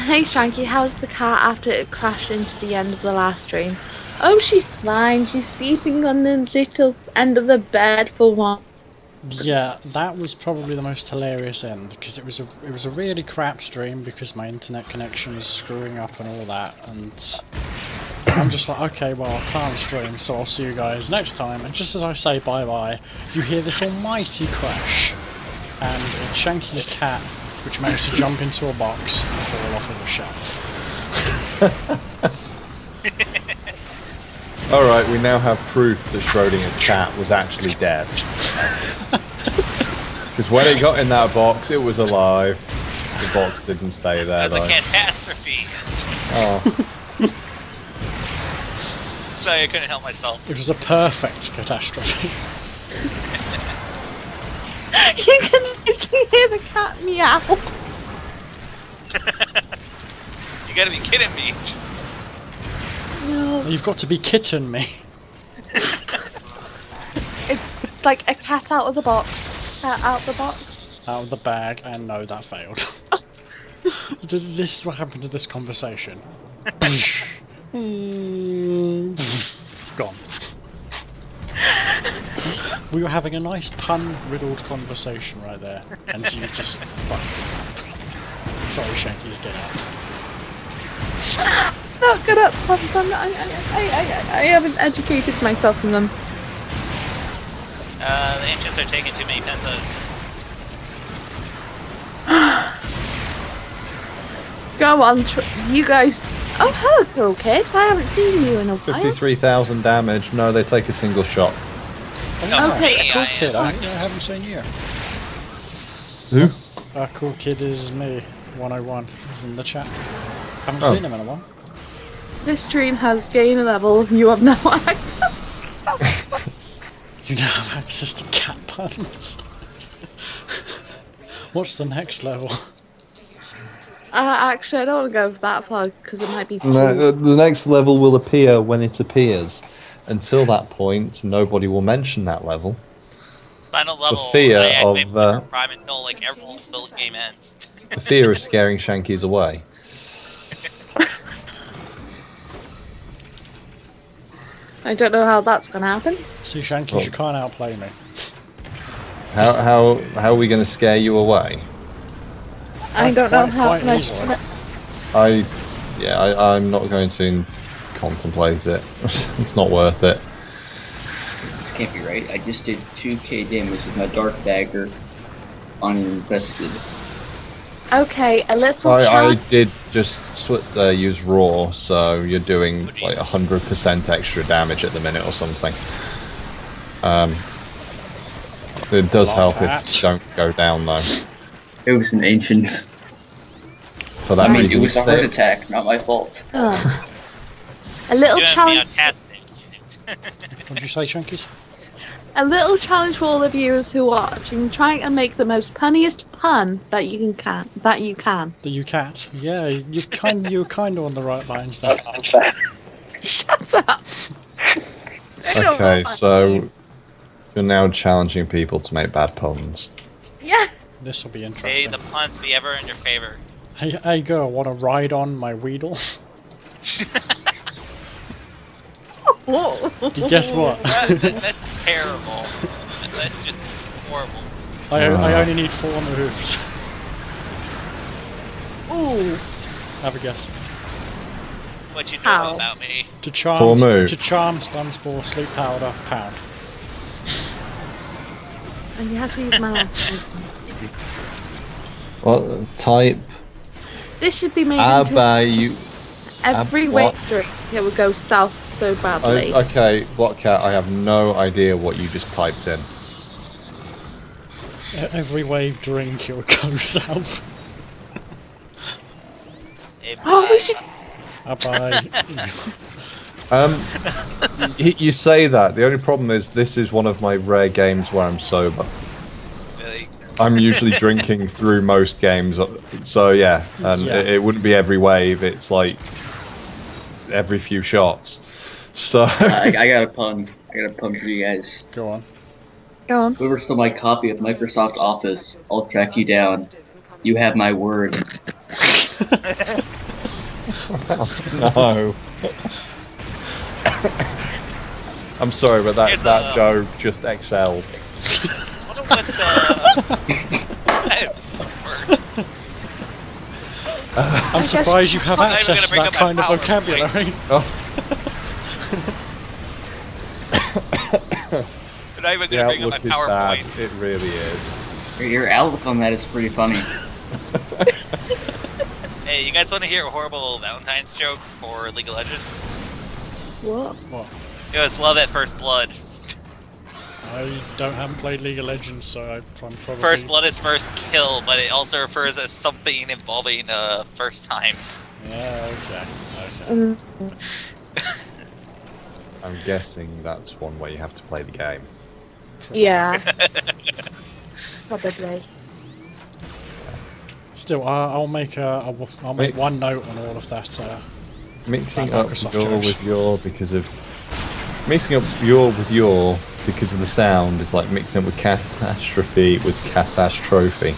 Hey Shanky, how's the cat after it crashed into the end of the last stream? Oh, she's fine. She's sleeping on the little end of the bed for one. Yeah, that was probably the most hilarious end because it was a really crap stream because my internet connection was screwing up and all that, and I'm just like, okay, well, I can't stream, so I'll see you guys next time. And just as I say bye bye, you hear this almighty crash, and it's Shanky's cat, which managed to jump into a box and fall off of a shelf. Alright, we now have proof that Schrodinger's cat was actually dead. Because when it got in that box, it was alive. The box didn't stay there, That was a catastrophe. Oh. Sorry, I couldn't help myself. It was a perfect catastrophe. You can literally hear the cat meow. You gotta be kidding me. No. You've got to be kidding me. It's like a cat out of the box. Cat out the box. Out of the bag, and no, that failed. This is what happened to this conversation. Gone. We were having a nice pun-riddled conversation right there, and you just fucked it up. Sorry, Shanky, get out. Not good at puns. I haven't educated myself in them. The ancients are taking too many pentos. Go on, you guys. Oh, hello, cool kid. I haven't seen you in a while. 53,000 damage. No, they take a single shot. No, Okay, me, Cool I kid, am. I haven't seen you. Who? Cool kid is me, 101. He's in the chat. Haven't Oh. seen him in a while. This stream has gain level. You have no access. You now have access to cat puns. What's the next level? Actually, I don't want to go that far because it might be too... No, the next level will appear when it appears. Until that point, nobody will mention that level. Final level. fear I activate of, Prime until like every game ends. The fear of scaring Shankies away. I don't know how that's going to happen. See, Shanky, Well- you can't outplay me. How are we going to scare you away? I don't know how... Quite easily. I'm not going to contemplate it. It's not worth it. This can't be right. I just did 2k damage with my Dark Dagger on Infested. Okay, a little I challenge. did just use raw, so you're doing like 100% extra damage at the minute or something. It does help if you don't go down though. It was an ancient. For that I mean, reason, it was a heart attack, not my fault. Ugh. A little Doing challenge. fantastic. What did you say, Chunkies? A little challenge for all the viewers who watch. And try and make the most punniest pun that you can. The you cat. Yeah, you're kind of on the right lines there. Shut up. Okay, so you're now challenging people to make bad puns. Yeah. This will be May interesting. the puns be ever in your favor. Hey girl, want to ride on my Weedle? You guess what? That's terrible. That's just horrible. I only need 4 moves. Ooh. Have a guess. What you know How? about me? To charm, 4 moves. to charm, stun spore, sleep powder, pound. And you have to use my last one. What type? This should be made into Abayu. every what? weight drink. It would go south so badly. Okay, BlockCat, I have no idea what you just typed in. Every wave drink, you'll go south. Oh, we should. Bye. You say that. The only problem is this is one of my rare games where I'm sober. Really? I'm usually drinking through most games, so yeah, and Yeah. it wouldn't be every wave. It's like every few shots. So I got a pun. I got a pun for you guys. Go on. Go on. Whoever stole my copy of Microsoft Office, I'll track you down. You have my word. no. I'm sorry, but Here's that a- joke just excelled. What's that's word. I'm surprised you have I'm not even access to gonna that bring up kind of my vocabulary. I'm not even The gonna bring up outlook my is bad. PowerPoint. It really is. Your outlook on that is pretty funny. Hey, you guys want to hear a horrible Valentine's joke for League of Legends? What? What? It was love at first blood. haven't played League of Legends, so I'm probably... First blood is first kill, but it also refers as something involving first times. Yeah, okay. Mm. I'm guessing that's one way you have to play the game. Yeah. Probably. Still, I'll make one note on all of that. Mixing That up Microsoft your jokes. with your because of the sound is like mixing up with catastrophe with catastrophe.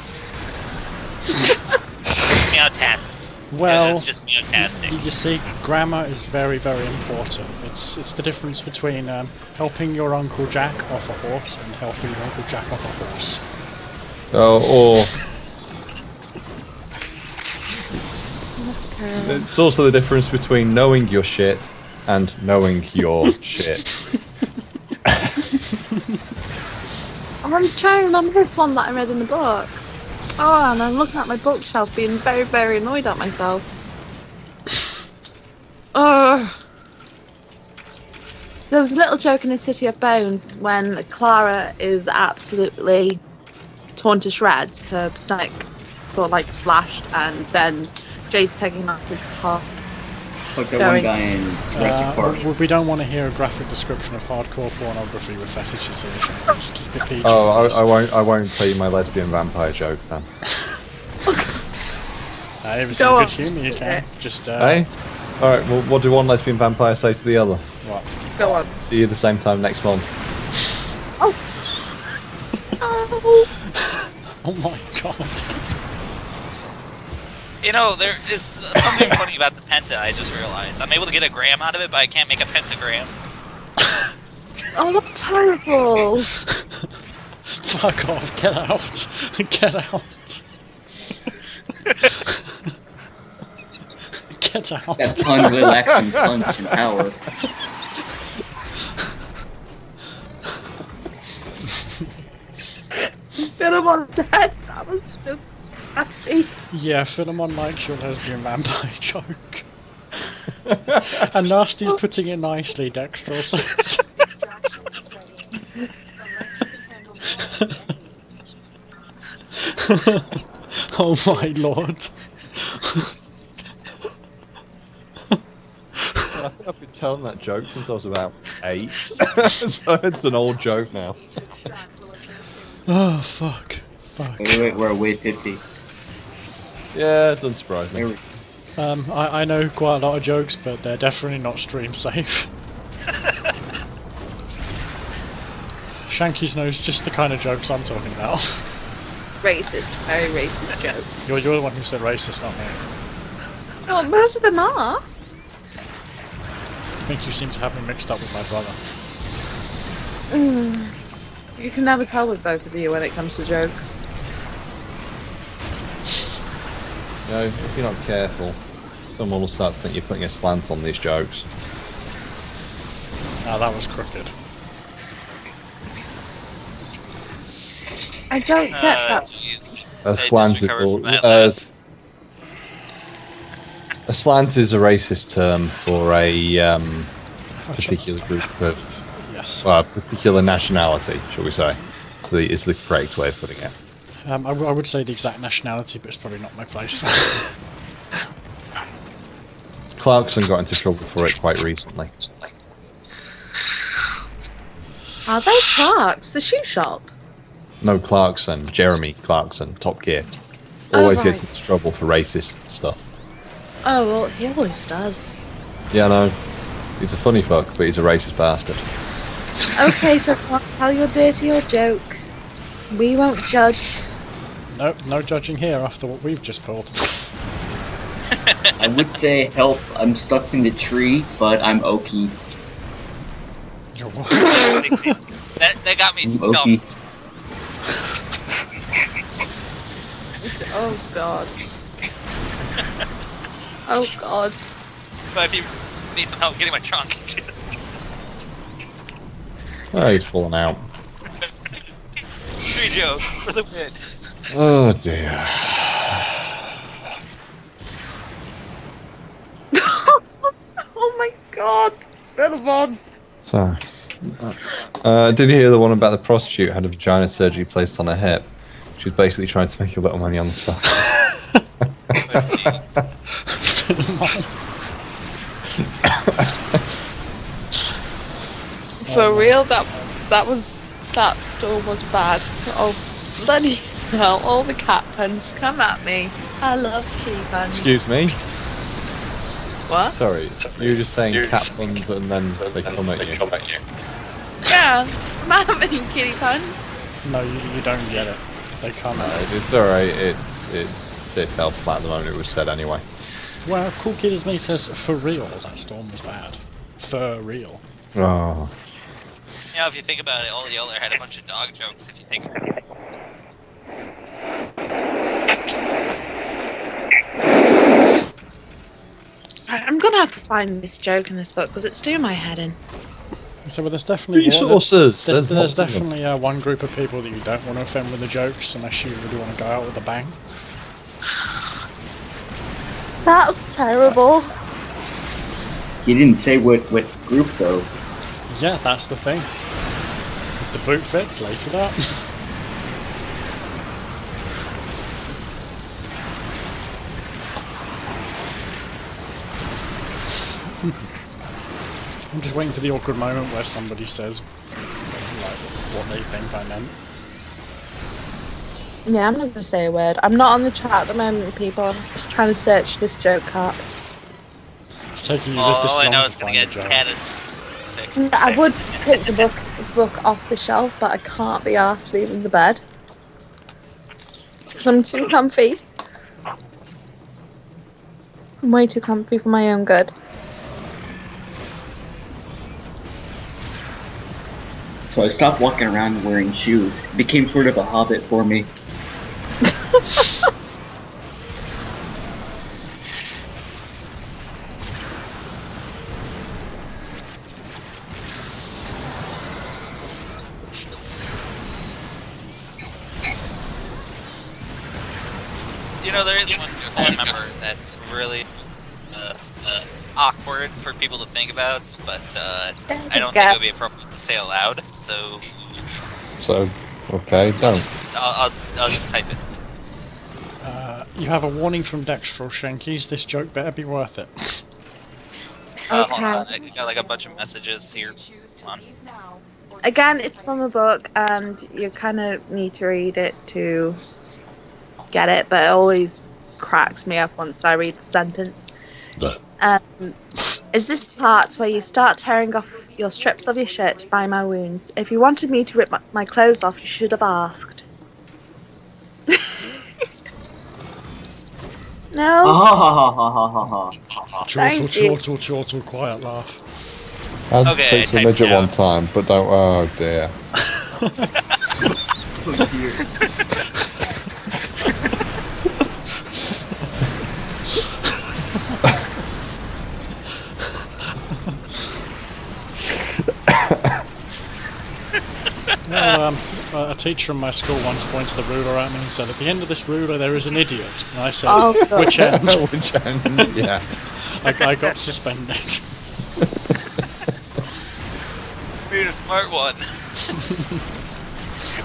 It's meowtastic. Well, It's just meowtastic. you see, grammar is very, very important. It's the difference between helping your Uncle Jack off a horse and helping your Uncle Jack off a horse. Or That's terrible. it's also the difference between knowing your shit and knowing your shit. I'm trying to remember this one that I read in the book. Oh, and I'm looking at my bookshelf being very, very annoyed at myself. There was a little joke in A City of Bones when Clara is absolutely torn to shreds, her stomach sort of like slashed, and then Jade's taking off his top. Like that Going. one guy in Jurassic Park. We don't want to hear a graphic description of hardcore pornography with fetishes here. Just keep it PG. Oh, I won't tell you my lesbian vampire joke then. If it's Go some on. good humour you can. Just Hey? Alright, well what do one lesbian vampire say to the other? what? Go on. See you the same time next month. Oh. Oh my god. You know, there is something funny about the penta, I just realized. I'm able to get a gram out of it, but I can't make a pentagram. Oh, that's terrible. Fuck off, get out. Get out. Get out. That ton relaxing punch and power. Hit him on his head. That was just. Nasty. Yeah, Philemon likes your lesbian vampire joke. And Nasty's putting it nicely, Dexter. So Extraction is ready. Unless you can handle more of the enemy. oh my lord. I think I've been telling that joke since I was about 8. So it's an old joke now. Oh fuck. Fuck. Wait, we're away 50. Yeah, it doesn't surprise me. I know quite a lot of jokes, but they're definitely not stream safe. Shanky's knows just the kind of jokes I'm talking about. Racist, very racist joke. You're the one who said racist, not me. Oh, most of them are. I think you seem to have me mixed up with my brother. You can never tell with both of you when it comes to jokes. You know, if you're not careful, someone will start to think you're putting a slant on these jokes. Now that was crooked. I don't get that. Jeez. A slant is a slant is a racist term for a particular group of, Yes. well, a particular nationality, shall we say? Is the correct way of putting it. I would say the exact nationality, but it's probably not my place. Clarkson got into trouble for it quite recently. Are they Clark's? The shoe shop? No, Clarkson, Jeremy Clarkson, Top Gear. Always right. gets into trouble for racist stuff. Oh, well, he always does. Yeah, I know. He's a funny fuck, but he's a racist bastard. Okay, so Clark, tell your dirty old joke. We won't judge. Nope, no judging here after what we've just pulled. I would say, help, I'm stuck in the tree, but I'm Okie. You're what? that got me I'm stumped. Oh, God. Oh, God. But if you need some help getting my trunk. Oh, he's falling out. 3 jokes for the win. Oh dear. Oh, my God. Philemon. So, did you hear the one about the prostitute who had a vagina surgery placed on her hip? She was basically trying to make a little money on the side. For real, that storm was bad. Oh, bloody hell. All the cat puns come at me. I love kitty puns. Excuse me? What? Sorry, you were just saying cat puns and then they come at you. Yeah, come at me, kitty puns. No, you don't get it. They can't. It's alright, it fell flat at the moment it was said anyway. Well, Cool Kid as me says, for real, that storm was bad. For real. Oh. You know, if you think about it, all the other had a bunch of dog jokes. If you think about it. I'm gonna have to find this joke in this book because it's doing my head in. So well, there's definitely Resources! There's definitely one group of people that you don't want to offend with the jokes unless you really want to go out with a bang. That's terrible. You didn't say what group, though. Yeah, that's the thing. If the boot fits, later that. I'm just waiting for the awkward moment where somebody says like what they think I meant. Yeah, I'm not gonna say a word. I'm not on the chat at the moment, people. I'm just trying to search this joke card. It's taking you Oh, this all I long know to is gonna find get a joke. tatted. I would take the book off the shelf, but I can't be arsed leaving the bed. Because I'm too comfy. I'm way too comfy for my own good. So I stopped walking around wearing shoes. It became sort of a hobbit for me. You know, there is one family member that's really awkward for people to think about, but I don't think it would be appropriate to say aloud. So okay, don't. I'll just type it. You have a warning from Dextral Shankies. This joke better be worth it. Hold on, I got like a bunch of messages here. Come on. Again, it's from a book, and you kind of need to read it to get it, but it always cracks me up once I read the sentence. Is this part where you start tearing off your strips of your shirt to buy my wounds? If you wanted me to rip my clothes off, you should have asked. No? Chortle, quiet laugh. I'll Okay, take the I typed midget it one out. time, but don't. Oh dear. Well, a teacher in my school once pointed the ruler at me and said, "At the end of this ruler there is an idiot." And I said, Oh, God. "Which end?" Which end? Yeah. I got suspended. Being a smart one.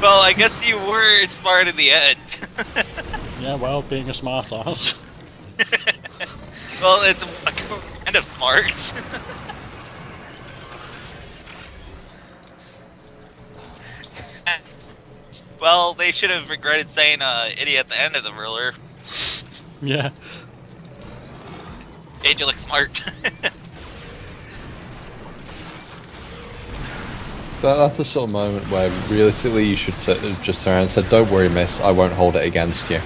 Well, I guess you were smart in the end. Yeah, well, being a smart ass. Well, it's kind of smart. Well, they should have regretted saying idiot at the end of the ruler. Yeah. Made you look smart. So that's the sort of moment where realistically you should just turn around and say, "Don't worry, miss, I won't hold it against you."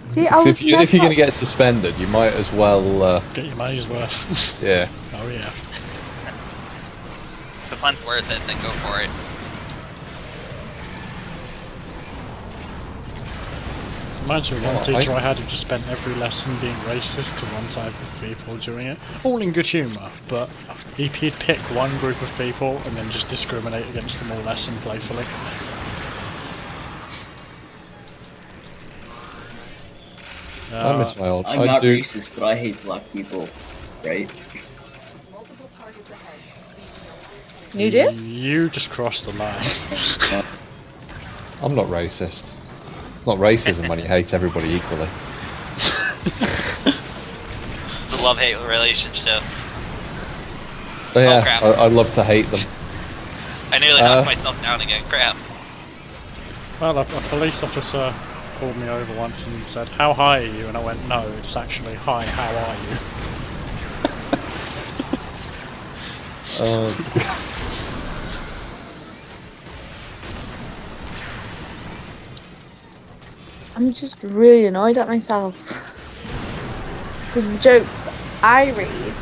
See, I was If you're going to get suspended, you might as well. Get your money's worth. Yeah. Oh yeah. If the fun's worth it, then go for it. Reminds me of one teacher I had who just spent every lesson being racist to one type of people during it. All in good humour, but he'd pick one group of people and then just discriminate against them all lesson playfully. I miss my old. I'm not racist, but I hate black people, right? Multiple targets ahead. You do? You just crossed the line. I'm not racist. It's not racism when you hate everybody equally. It's a love-hate relationship. But yeah, crap. I love to hate them. I nearly knocked myself down again. Crap. Well, a police officer pulled me over once and said, "How high are you?" And I went, "No, it's actually, hi, how are you?" I'm just really annoyed at myself. Because the jokes I read,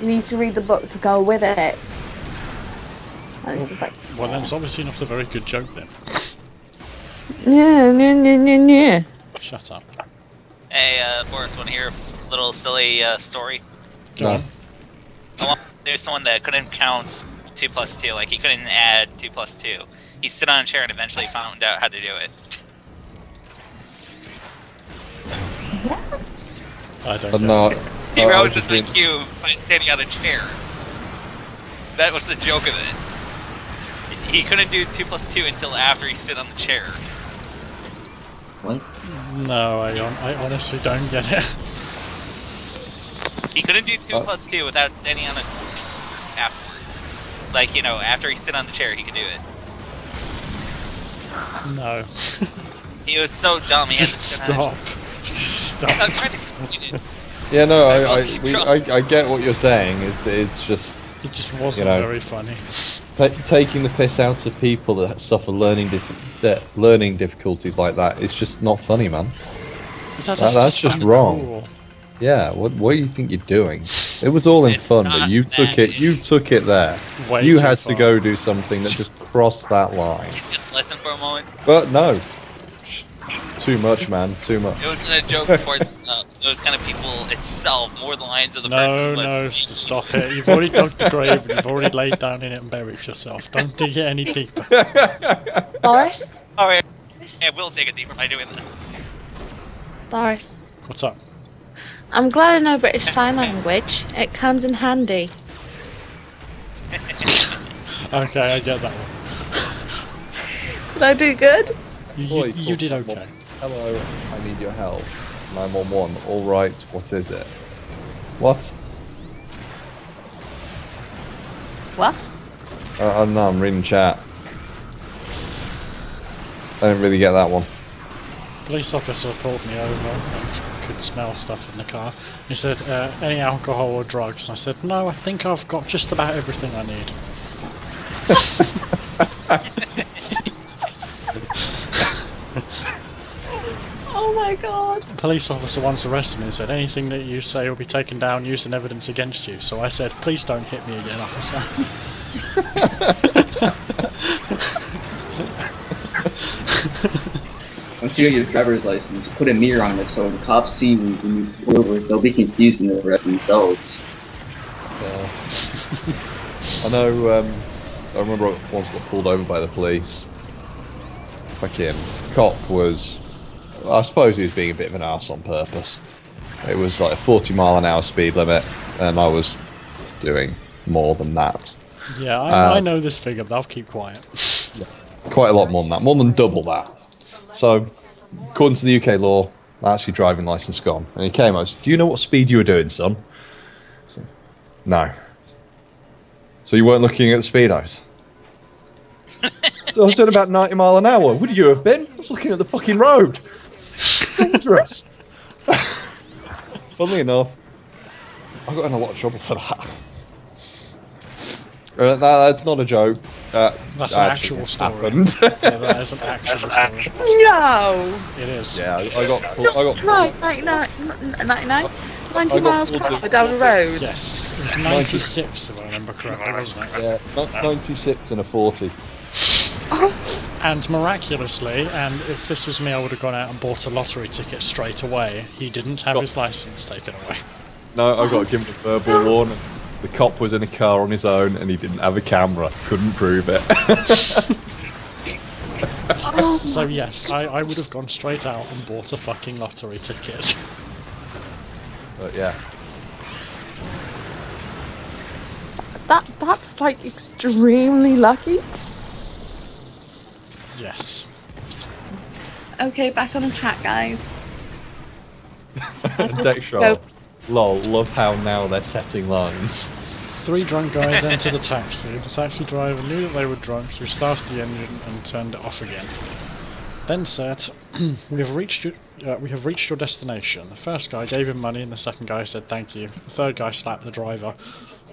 you need to read the book to go with it. And it's just like... Well, then it's obviously not a very good joke then. Yeah. Shut up. Hey, Boris, want to hear a little silly story? Go on. There's someone that couldn't count 2 plus 2, like he couldn't add 2 plus 2. He stood on a chair and eventually found out how to do it. What? I don't I'm know. not. He I rose was his just IQ by standing on a chair. That was the joke of it. He couldn't do 2 plus 2 until after he stood on the chair. What? No, I honestly don't get it. He couldn't do 2 plus 2 without standing on it afterwards. Like, you know, after he stood on the chair, he could do it. No. He was so dumb, he had to Just sit on stop. it. Just I'm stop. trying to complete it. Yeah, no, I'll keep trying. I get what you're saying. It's just It just wasn't You know. very funny. taking the piss out of people that suffer learning difficulties like that. It's just not funny, man. That's just wrong. Cool. Yeah, what do you think you're doing? It was all in It's fun, but not you took that. it. You took it there. Way You too had to far. go do something that just crossed that line. Just listen for a moment. But no. Too much, man. Too much. It wasn't a joke towards those kind of people itself, more the lines of the No, person. no, stop it. You've already dug the grave and you've already laid down in it and buried yourself. Don't dig it any deeper. Boris? Alright, yeah, we'll dig it deeper by doing this. Boris. What's up? I'm glad I know British Sign Language. It comes in handy. Okay, I get that one. Did I do good? You did okay. Hello, I need your help. 911. All right, what is it? What? What? No, I'm reading chat. I didn't really get that one. Police officer pulled me over and could smell stuff in the car. He said, any alcohol or drugs? And I said, no, I think I've got just about everything I need. Oh my god. A police officer once arrested me and said, anything that you say will be taken down, used in evidence against you. So I said, please don't hit me again, officer. Once you get your driver's license, put a mirror on it so the cops see when you pull over, they'll be confused and they'll arrest themselves. Yeah. I know, I remember once got pulled over by the police. Fucking cop was, I suppose he was being a bit of an arse on purpose. It was like a 40-mile-an-hour speed limit, and I was doing more than that. Yeah, I know this figure, but I'll keep quiet. Yeah. Quite a lot more than that, more than double that. So, according to the UK law, that's your driving licence gone. And he came, I was, do you know what speed you were doing, son? So, no. So you weren't looking at the speedos? So I was doing about 90 mile an hour. Would you have been? I was looking at the fucking road. Dangerous. Funnily enough, I got in a lot of trouble for that. That's not a joke. That's an actual story. Happened. Yeah, that is an actual story. No! It is. Yeah, I got. Right, 99? 90 miles per hour down the road? Yes, it was 96 if I remember correctly, wasn't it? Yeah, 96 and a 40. And miraculously, and if this was me I would have gone out and bought a lottery ticket straight away, he didn't have his licence taken away. No, I got to give him a verbal warning. The cop was in a car on his own and he didn't have a camera. Couldn't prove it. So yes, I would have gone straight out and bought a fucking lottery ticket. But yeah. That's like extremely lucky. Yes. Okay, back on the track, guys. Dextro. Lol, love how now they're setting lines. 3 drunk guys entered the taxi. The taxi driver knew that they were drunk, so he started the engine and turned it off again. Then said, we have reached your destination. The first guy gave him money and the second guy said thank you. The third guy slapped the driver.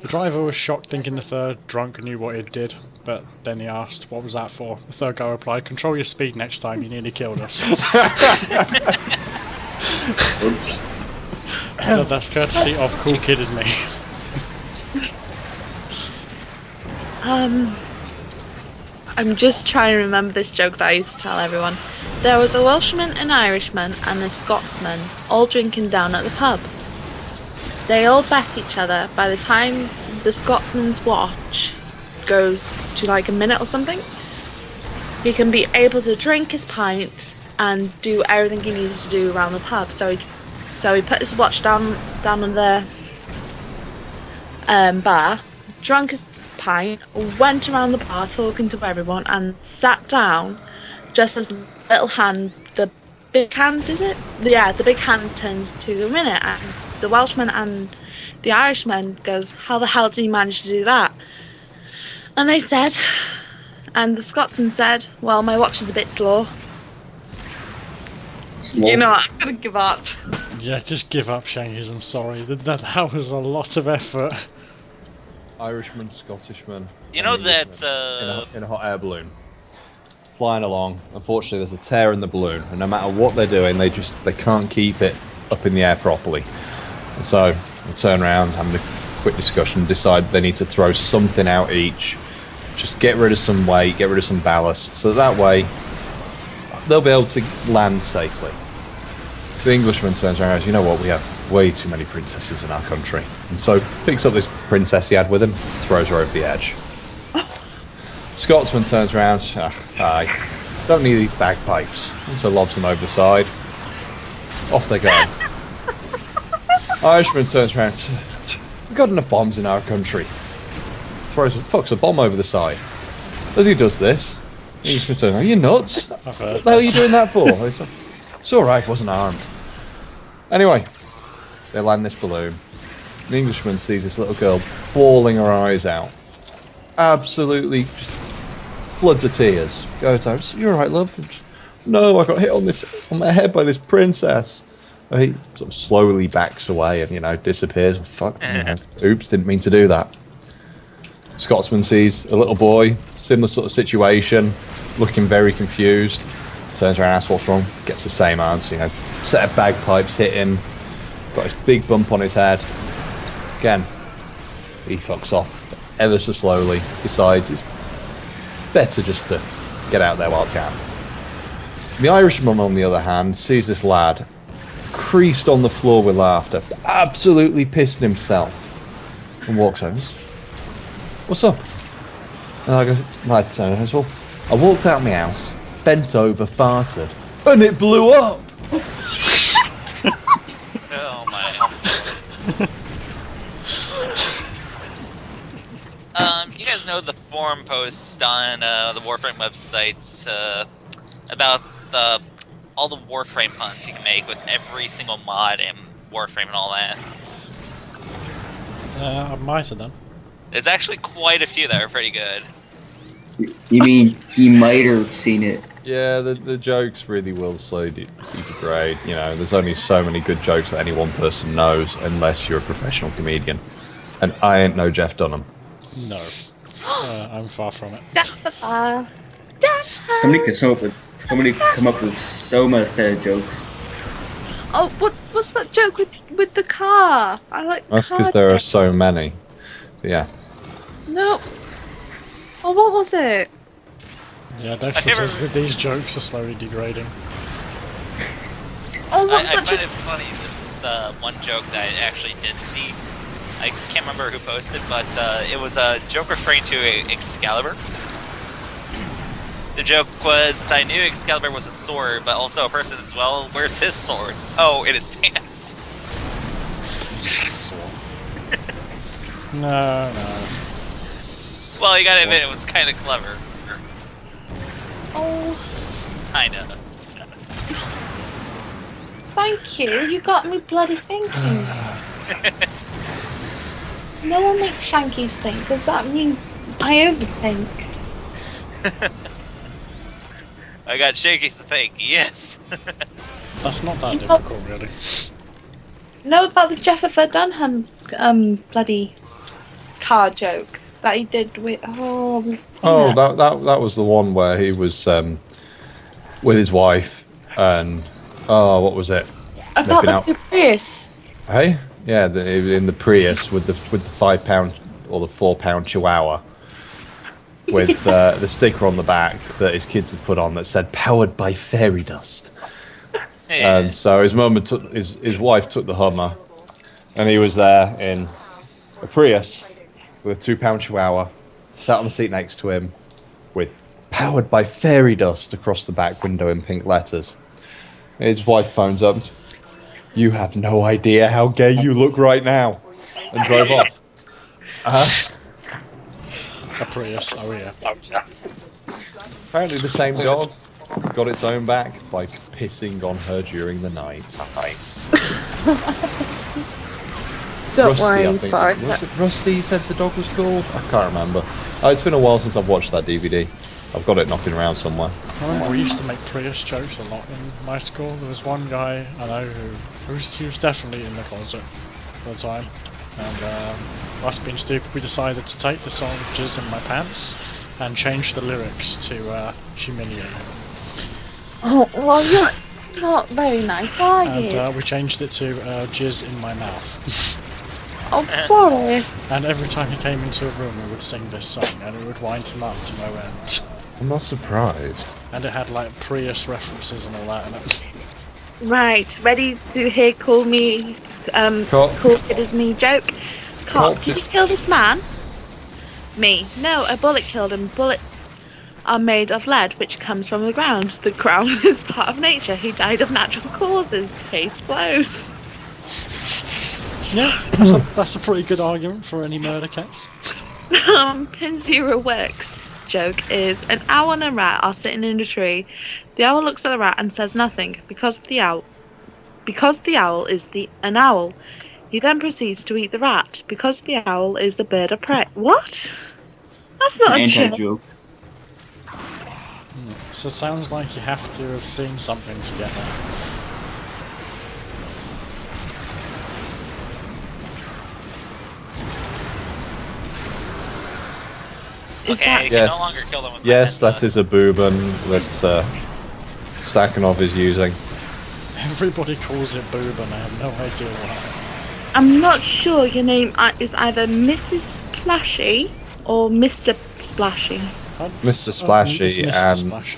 The driver was shocked, thinking the third drunk knew what it did, but then he asked, what was that for? The third guy replied, control your speed next time, you nearly killed us. Oops. That's courtesy of Cool Kid Is Me. I'm just trying to remember this joke that I used to tell everyone. There was a Welshman, an Irishman, and a Scotsman, all drinking down at the pub. They all bet each other. By the time the Scotsman's watch goes to like a minute or something, he can be able to drink his pint and do everything he needs to do around the pub. So he put his watch down on the bar, drank his pint, went around the bar talking to everyone, and sat down just as the big hand, is it? Yeah, the big hand turns to a minute, and the Welshman and the Irishman goes, how the hell did you manage to do that? And they said, and the Scotsman said, well, my watch is a bit slow. You know what, I'm gonna give up. Yeah, just give up, Shangies, I'm sorry. That was a lot of effort. Irishman, Scottishman. You know that in a hot air balloon, flying along. Unfortunately, there's a tear in the balloon, and no matter what they're doing, they can't keep it up in the air properly. And so they turn around, having a quick discussion, decide they need to throw something out each, just get rid of some weight, get rid of some ballast, so that way they'll be able to land safely. The Englishman turns around and goes, you know what, we have way too many princesses in our country. And so picks up this princess he had with him, throws her over the edge. Scotsman turns around, aye, don't need these bagpipes. And so lobs them over the side. Off they go. Irishman turns around, we've got enough bombs in our country. Fucks a bomb over the side. As he does this, Englishman turns around, are you nuts? What the hell are you doing that for? It's alright, wasn't armed. Anyway, they land this balloon. The Englishman sees this little girl bawling her eyes out. Absolutely just floods of tears. Goes out, you alright, love? No, I got hit on my head by this princess. And he sort of slowly backs away and, you know, disappears. Fuck, you know, oops, didn't mean to do that. Scotsman sees a little boy, similar sort of situation, looking very confused. Turns around, asks what's wrong, gets the same answer, you know, set of bagpipes hit him, got this big bump on his head. Again, he fucks off ever so slowly, decides it's better just to get out there while he can. The Irishman, on the other hand, sees this lad creased on the floor with laughter, absolutely pissed himself, and walks over. What's up? And I go, well, I walked out of my house, bent over, farted, and it blew up! Oh my. You guys know the forum posts on the WarFrame websites about all the WarFrame puns you can make with every single mod in WarFrame and all that? I might have done. There's actually quite a few that are pretty good. You mean he might have seen it? Yeah, the jokes really will slowly degrade. You know, there's only so many good jokes that any one person knows, unless you're a professional comedian. And I ain't no Jeff Dunham. No, I'm far from it. Somebody could come up with so much set of jokes. Oh, what's that joke with the car? I like. That's because there are so many. But yeah. No. Oh, what was it? Yeah, Dexter says that these jokes are slowly degrading. Oh, what's I that find it funny, this one joke that I actually did see. I can't remember who posted, but it was a joke referring to Excalibur. The joke was that I knew Excalibur was a sword, but also a person as well. Where's his sword? Oh, in his pants. No. Well, you gotta admit, it was kind of clever. Oh, Kinda. thank you. You got me bloody thinking. No one makes Shankies think, because that means I overthink. I got shaky to think, yes. That's not that difficult, really. Know about the Jefferson Dunham bloody car joke that he did with that was the one where he was with his wife and what was it? about the Prius. Hey, yeah, in the Prius with the £5 or the £4 Chihuahua with the sticker on the back that his kids had put on that said "powered by fairy dust." Yeah. And so his mum took his wife took the Hummer, and he was there in a Prius with a £2 Chihuahua, sat on the seat next to him, with "powered by fairy dust" across the back window in pink letters. His wife phones up. "You have no idea how gay you look right now," and drove off. A Prius, oh yeah. Apparently the same dog got its own back by pissing on her during the night. Don't Rusty, worry, I think. Bart. Was it Rusty you said the dog was called? I can't remember. It's been a while since I've watched that DVD. I've got it knocking around somewhere. I remember we used to make Prius jokes a lot in my school. There was one guy I know who was definitely in the closet for the time. And us being stupid, we decided to take the song "Jizz in My Pants" and change the lyrics to "Humiliate Him." Oh, well, you're not very nice, are you? And we changed it to "Jizz in My Mouth." Oh, boy. And every time he came into a room, we would sing this song, and it would wind him up to no end. I'm not surprised. And it had like Prius references and all that in it. Right, ready to hear call it as me joke? Cop, did you kill this man? Me. No, a bullet killed him. Bullets are made of lead, which comes from the ground. The ground is part of nature. He died of natural causes. Case closed. Yeah, that's a pretty good argument for any murder case. Pin Zero Works joke is an owl and a rat are sitting in a tree. The owl looks at the rat and says nothing because the owl is an owl. He then proceeds to eat the rat because the owl is the bird of prey. What? That's not a joke. So it sounds like you have to have seen something to get that. Okay, you can no longer kill them with yes, that is a boobin that Stakhanov is using. Everybody calls it boobin, I have no idea why. I'm not sure your name is either Mrs. Splashy or Mr. Splashy. Mr. Splashy and... Splashy.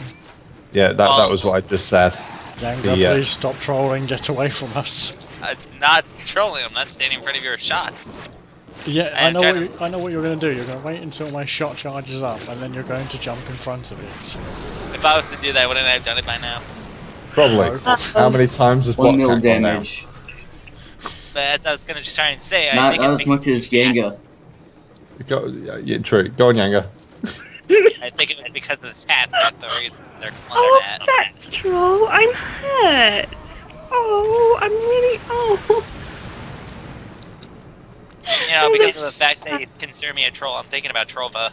Yeah, that was what I just said. Yanga, please stop trolling, get away from us. I'm not trolling, I'm not standing in front of your shots. Yeah, I know what you're going to do. You're going to wait until my shot charges up, and then you're going to jump in front of it. If I was to do that, wouldn't I have done it by now? Probably. How many times has $1 mil gone damage? But as I was going to try and say, Not I think as much as Yanga. Yeah, true. Go on, Yanga. I think it was because of his hat that's the reason they're calling Oh, that. that's troll. I'm hurt. Oh, I'm really. Oh. You know, because of the fact that you consider me a troll, I'm thinking about Trova.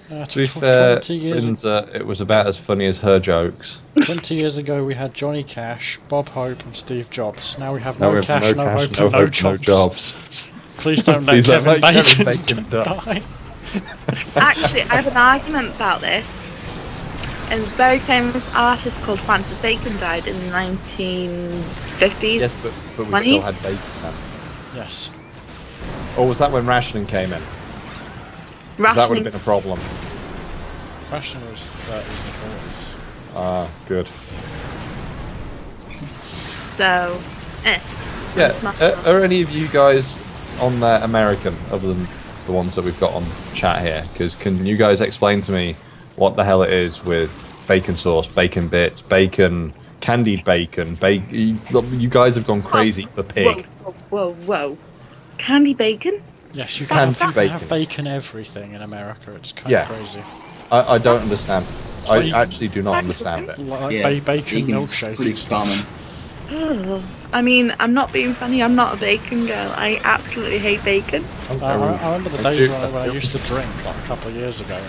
To be fair, Rinza, it was about as funny as her jokes. 20 years ago we had Johnny Cash, Bob Hope and Steve Jobs. Now we have no Cash, no Hope and no Jobs. Please don't let Kevin Bacon die. Actually, I have an argument about this. A very famous artist called Francis Bacon died in the 1950s. Yes, but we 20s? still had bacon then. Yes. Or was that when rationing came in? That would have been a problem. Rationing was 30s and 40s. Ah, good. So, Yeah, are any of you guys on there American, other than the ones that we've got on chat here? Because can you guys explain to me what the hell it is with bacon sauce, bacon bits, bacon, candied bacon, you guys have gone crazy for pig. Whoa. Candy bacon? Yes, you can have bacon everything in America. It's kind of crazy. I don't understand. I actually do not understand it. Like bacon milkshake. Pretty common. I mean, I'm not being funny. I'm not a bacon girl. I absolutely hate bacon. I remember the days when I used to drink, like a couple of years ago.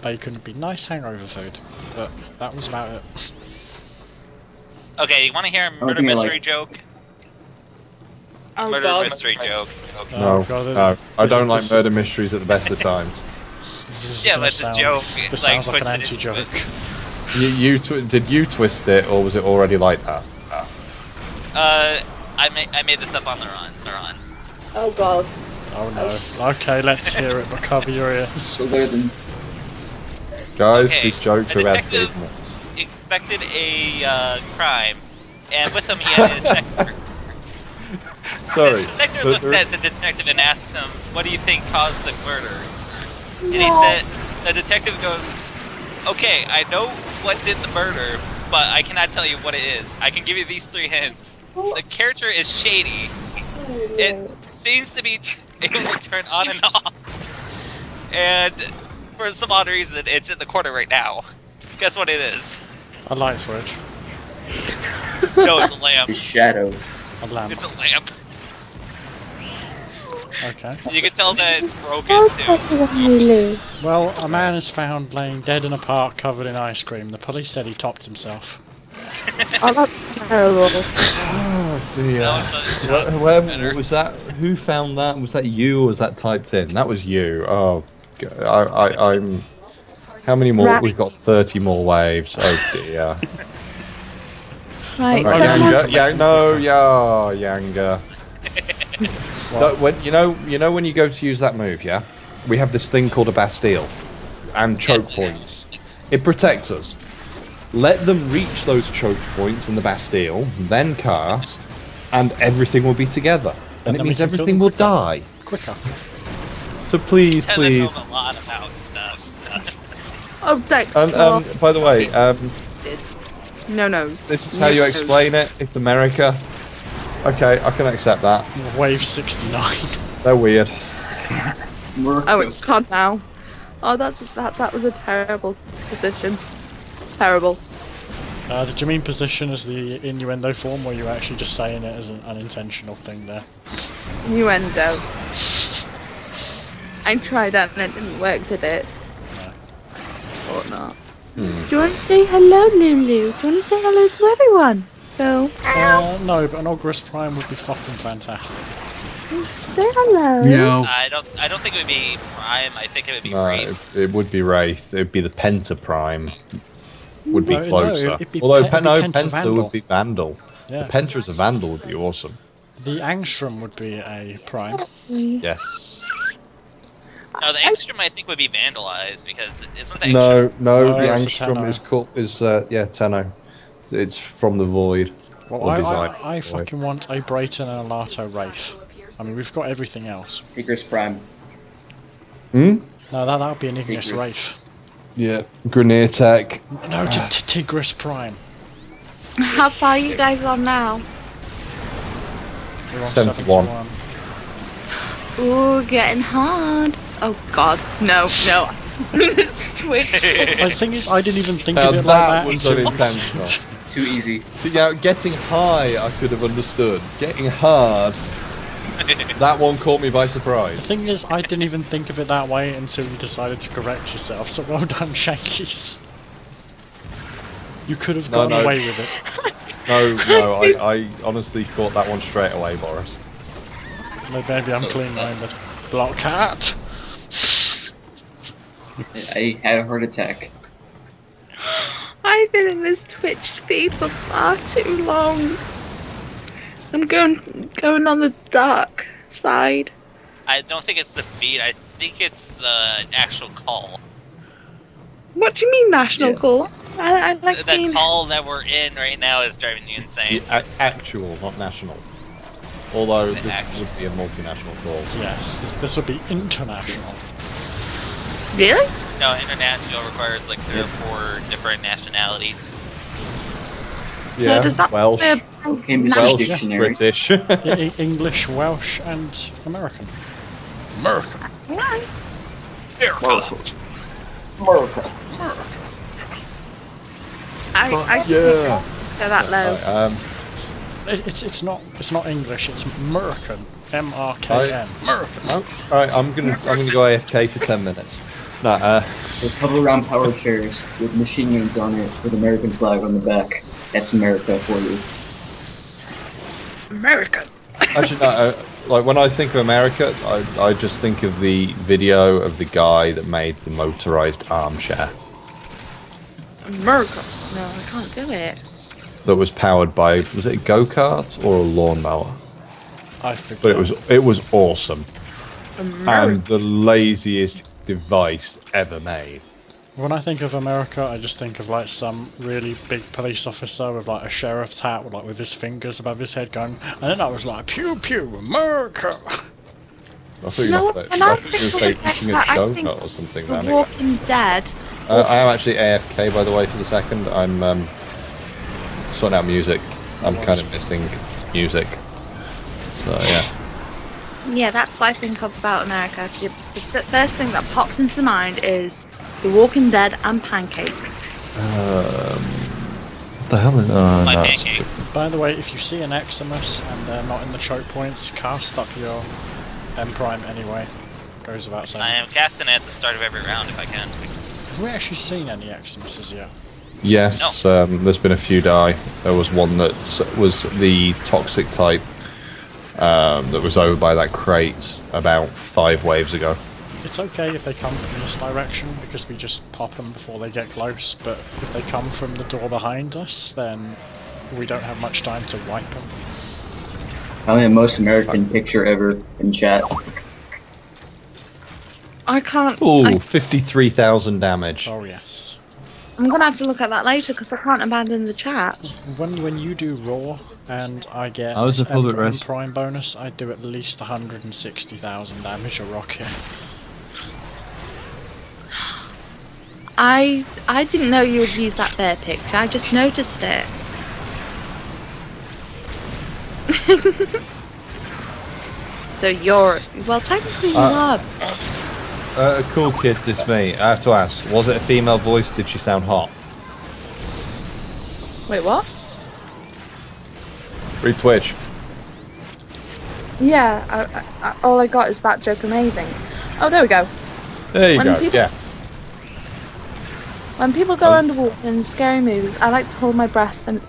Bacon would be nice hangover food, but that was about it. Okay, you want to hear a murder mystery joke? Oh, murder God. mystery joke. No, I don't like murder mysteries at the best of times. Yeah, that's a joke. This sounds like an anti-joke. Did you twist it, or was it already like that? I made this up on the run. Oh God. Oh no. Okay, let's hear it, but cover your ears. Guys, Okay, these jokes are about detective expected a crime, and with him he had an inspector. Sorry. The inspector looks at the detective and asks him, "What do you think caused the murder?" And he said, the detective goes, "Okay, I know what did the murder, but I cannot tell you what it is. I can give you these 3 hints. The character is shady. It seems to be able to turn on and off. And for some odd reason, it's in the corner right now. Guess what it is?" A light switch. No, it's a lamp. The shadow. A lamp. It's a lamp. Okay. You can tell that it's broken too. Well, a man is found laying dead in a park covered in ice cream. The police said he topped himself. Oh, that's terrible. Oh dear. Where was that? Who found that? Was that you, or was that typed in? That was you. Oh, I'm. How many more? Right. We've got 30 more waves. Oh dear. Right. Yanga. So, when you know when you go to use that move, yeah, we have this thing called a Bastille and choke points. It protects us. Let them reach those choke points in the Bastille, then cast, and everything will be together. And it then we means can kill everything them will quicker. die. Quicker. So please, Tell please. them a lot about stuff. Oh, Dex. By the way, no-nos. this is how you explain it. It's America. Okay, I can accept that. Wave 69. They're weird. Oh, it's gone now. Oh, that was a terrible position. Terrible. Did you mean position as the innuendo form, or are you actually just saying it as an unintentional thing there? Innuendo. I tried that and it didn't work, did it? No. Or not. Do you want to say hello, Lulu? Do you want to say hello to everyone? Phil? No, but an Ogris Prime would be fucking fantastic. Say hello. Yeah. I don't think it would be Prime. I think it would be No, Wraith. it would be Wraith. It would be the Penta Prime. Would be No, closer. it'd be Although Penta Penta Vandal. would be Vandal. Yeah. The Penta as a Vandal would be awesome. The Angstrom would be a Prime. Yes. No, the Angstrom I think would be vandalized because isn't the No, Angstrom? no, No, the it's Angstrom Tenno. is called Tenno. It's from the Void. Well, Or I design Void. fucking want a Brayton and a Lato Wraith. I mean, we've got everything else. Tigris Prime. Hmm? No, that would be an Ignis Tigris. Wraith. Yeah. Grenadier Tech. No, Tigris Prime. How far are you guys on now? We're on 71. 71. Ooh, getting hard. Oh god, no. This Twitch. The thing is, I didn't even think Now of it that like that. was until you unintentional. said- Too easy. See, now getting high, I could have understood. Getting hard, that one caught me by The surprise. thing is, I didn't even think of it that way until you decided to correct yourself, so well done, Shankies. You could have No, gotten no. away with it. No, I honestly caught that one straight away, Boris. Maybe I'm clean-minded. BlockCat! I had a heart attack. I've been in this Twitch feed for far too long. I'm going on the dark side. I don't think it's the feed. I think it's the actual call. What do you mean national call? I like The being... call that we're in right now is driving you insane. Actual, not national. Although The this actual. would be a multinational call. Yes, this would be international. Really? No, international requires like 3 or 4 different nationalities. So Yeah, does that Welsh, Okay, Mr. national- Dictionary. British. English, Welsh, and American. American. Right. America. America. I Yeah. go that low. Right, It's not English. It's American. M-R-K-N. American. Alright, I'm gonna go AFK for 10 minutes. No, Let's huddle around power chairs with machine guns on it with American flag on the back. That's America for you. American. actually no, like when I think of America, I just think of the video of the guy that made the motorized armchair America. No, I can't do it. that was powered by, was it a go-kart or a lawnmower? I forget. But it was awesome. America. And the laziest device ever made. When I think of America, I just think of like some really big police officer with like a sheriff's hat, with, like with his fingers above his head going, and then I was like, pew pew, America. I thought you No, were going and I to think say of eating a that, I think donut or something. The Then. Walking Dead. I am actually AFK, by the way, for the second. I'm sorting out music. I'm kind of missing music. So yeah. Yeah, that's what I think of about America. The first thing that pops into mind is The Walking Dead and pancakes. What the hell is My no, pancakes. By the way, if you see an Eximus and they're not in the choke points, cast up your M Prime anyway. Goes without saying. I am casting it at the start of every round if I can. Have we actually seen any Eximuses yet? Yes, there's been a few die. There was one that was the toxic type that was over by that crate about 5 waves ago. It's okay if they come from this direction because we just pop them before they get close, but if they come from the door behind us, then we don't have much time to wipe them. Probably the most American picture ever in chat. I can't. Ooh, 53,000 damage. Oh yes. I'm gonna have to look at that later because I can't abandon the chat. When you do raw and I get I was a public M res. prime bonus, I do at least 160,000 damage a rocket. I didn't know you would use that bear picture. I just noticed it. So you're technically you are. A cool kid, this me. I have to ask, was it a female voice? Did she sound hot? Wait, what? Read Twitch. Yeah, all I got is that joke amazing. Oh, there we go. There you When go, people- yeah. When people go underwater in scary movies, I like to hold my breath and...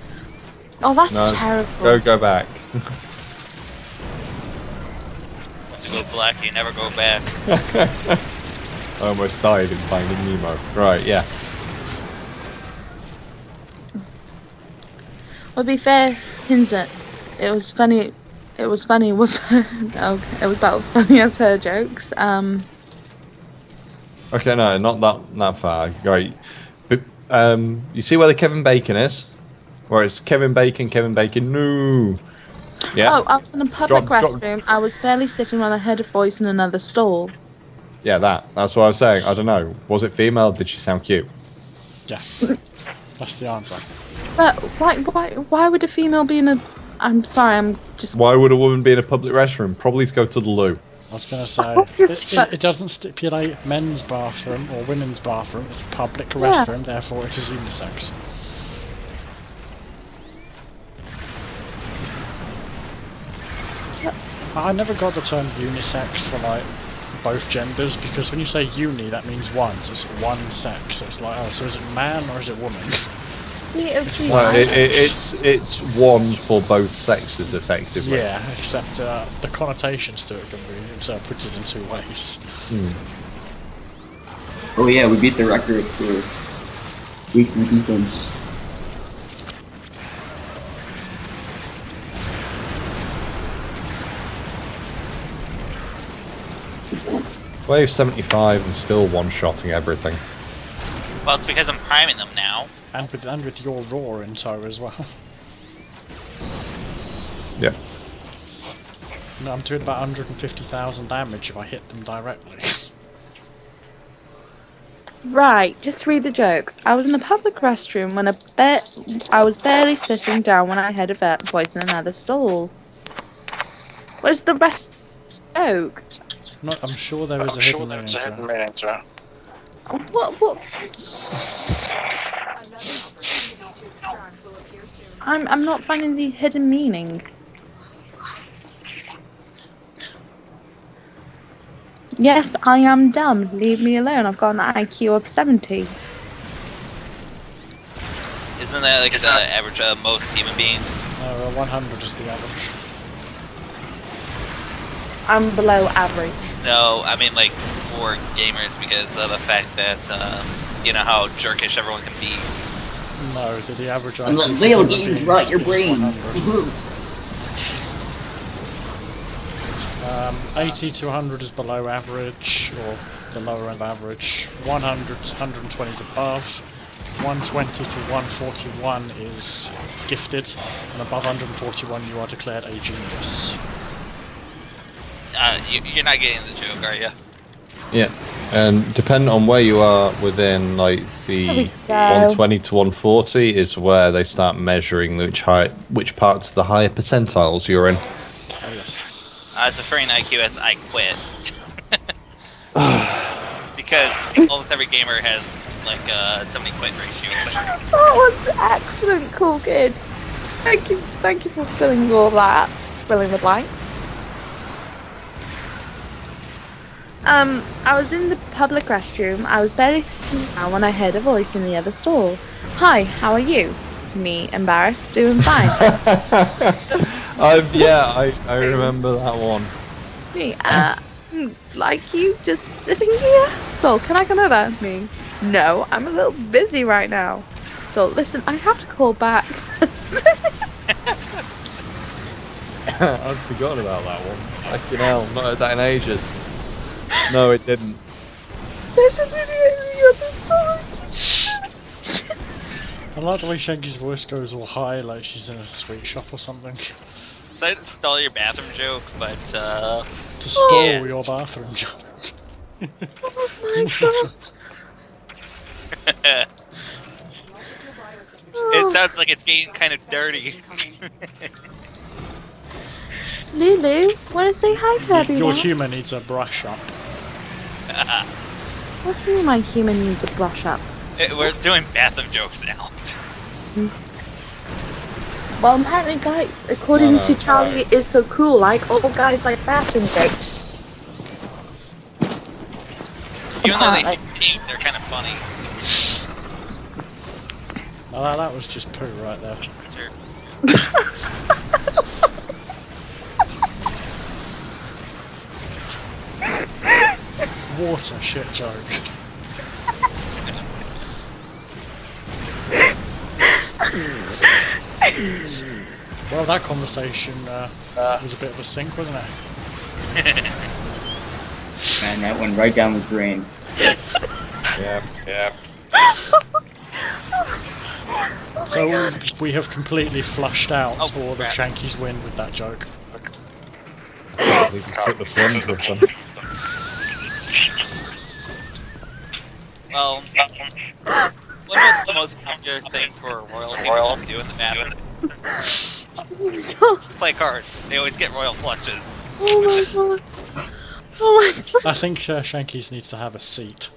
Oh, that's No, terrible. go back. Once you go black, you never go back. I almost died in Finding Nemo. Right, yeah. Well, to be fair, Hinza, it was funny. It was funny, was no, it was about funny as her jokes. Okay, no, not that far. Right. But, you see where the Kevin Bacon is? Where it's Kevin Bacon, no. Yeah. Oh, I was in a public Drop- restroom. I was barely sitting when I heard a voice in another stall. Yeah, that's what I was saying. I don't know. Was it female? Did she sound cute? Yeah, that's the answer. But why would a female be in a... I'm sorry, I'm just... Why would a woman be in a public restroom? Probably to go to the loo. I was going to say, But- it doesn't stipulate men's bathroom or women's bathroom, it's public restroom, therefore it is unisex. I never got the term unisex for like both genders, because when you say uni that means one, so it's one sex. It's like, oh, so is it man or is it woman? See, Well, it's one for both sexes, effectively. Yeah, except the connotations to it can be interpreted in two ways. Oh yeah, we beat the record for weekly defense. Wave 75 and still one-shotting everything. Well, it's because I'm priming them now. And with your roar in tow as well. Yeah. No, I'm doing about 150,000 damage if I hit them directly. Right, just read the jokes. I was in a public restroom when I was barely sitting down when I heard a voice in another stall. Where's the rest of the joke? No, I'm sure there is a hidden meaning to it. What? Another opportunity to extract will appear soon. I'm not finding the hidden meaning. Yes, I am dumb. Leave me alone. I've got an IQ of 70. Isn't that like the average of most human beings? No, 100 is the average. I'm below average. No, I mean like for gamers, because of the fact that you know how jerkish everyone can be. No, the average And IQ let for video human games beings rot your is brain. 100. 80 to 100 is below average, or the lower end of average. 100 to 120 is above. 120 to 141 is gifted, and above 141 you are declared a genius. You're not getting the joke, are you? Yeah. And depending on where you are within like There the we go. 120 to 140 is where they start measuring which parts of the higher percentiles you're in. Oh yes. I was referring to IQ as I quit. Because almost every gamer has like a 70 quit ratio. That was excellent, cool kid. Thank you for filling all that, filling the blanks. I was in the public restroom. I was barely sitting down when I heard a voice in the other stall. Hi, how are you? Me, embarrassed, doing fine. Yeah, I remember that one. Me, like you, just sitting here? So, can I come over? Me, no, I'm a little busy right now. So, listen, I have to call back. I'd forgotten about that one. Fucking hell, not heard that in ages. No, it didn't. There's a video in the other stall. I like the way Shanky's voice goes all high, like she's in a sweet shop or something. Sorry to stall your bathroom joke, but To stole your bathroom joke. It sounds like it's getting kind of dirty. Lulu, wanna say hi to Your everyone? humour needs a brush up. What do you mean my human needs a brush up? We're doing bathroom jokes now. Well, apparently, guys, according to Charlie, it is so cool. Like all guys like bathroom jokes. Even though they stink, they're kind of funny. Oh, that was just poo right there. Sure. What a shit joke. Well, that conversation was a bit of a sink, wasn't it? Man, that went right down the drain. Yeah, yeah. So we have completely flushed out all the Shanky's win with that joke. We took the plunge with them. Well, what's the most popular thing for royal people to do in the bathroom? Play cards. They always get royal flushes. Oh my god. Oh my god. I think Shanky's needs to have a seat.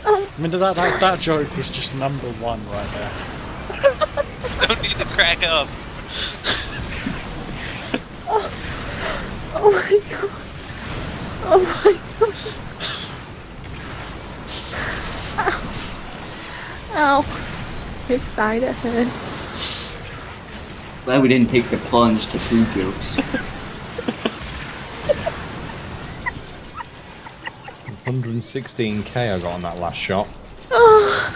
I mean, that joke was just number one right there. Don't need to crack up. Oh my god. Oh my god. Ow. His side hurts. Glad we didn't take the plunge to food jokes. 116k I got on that last shot. Oh.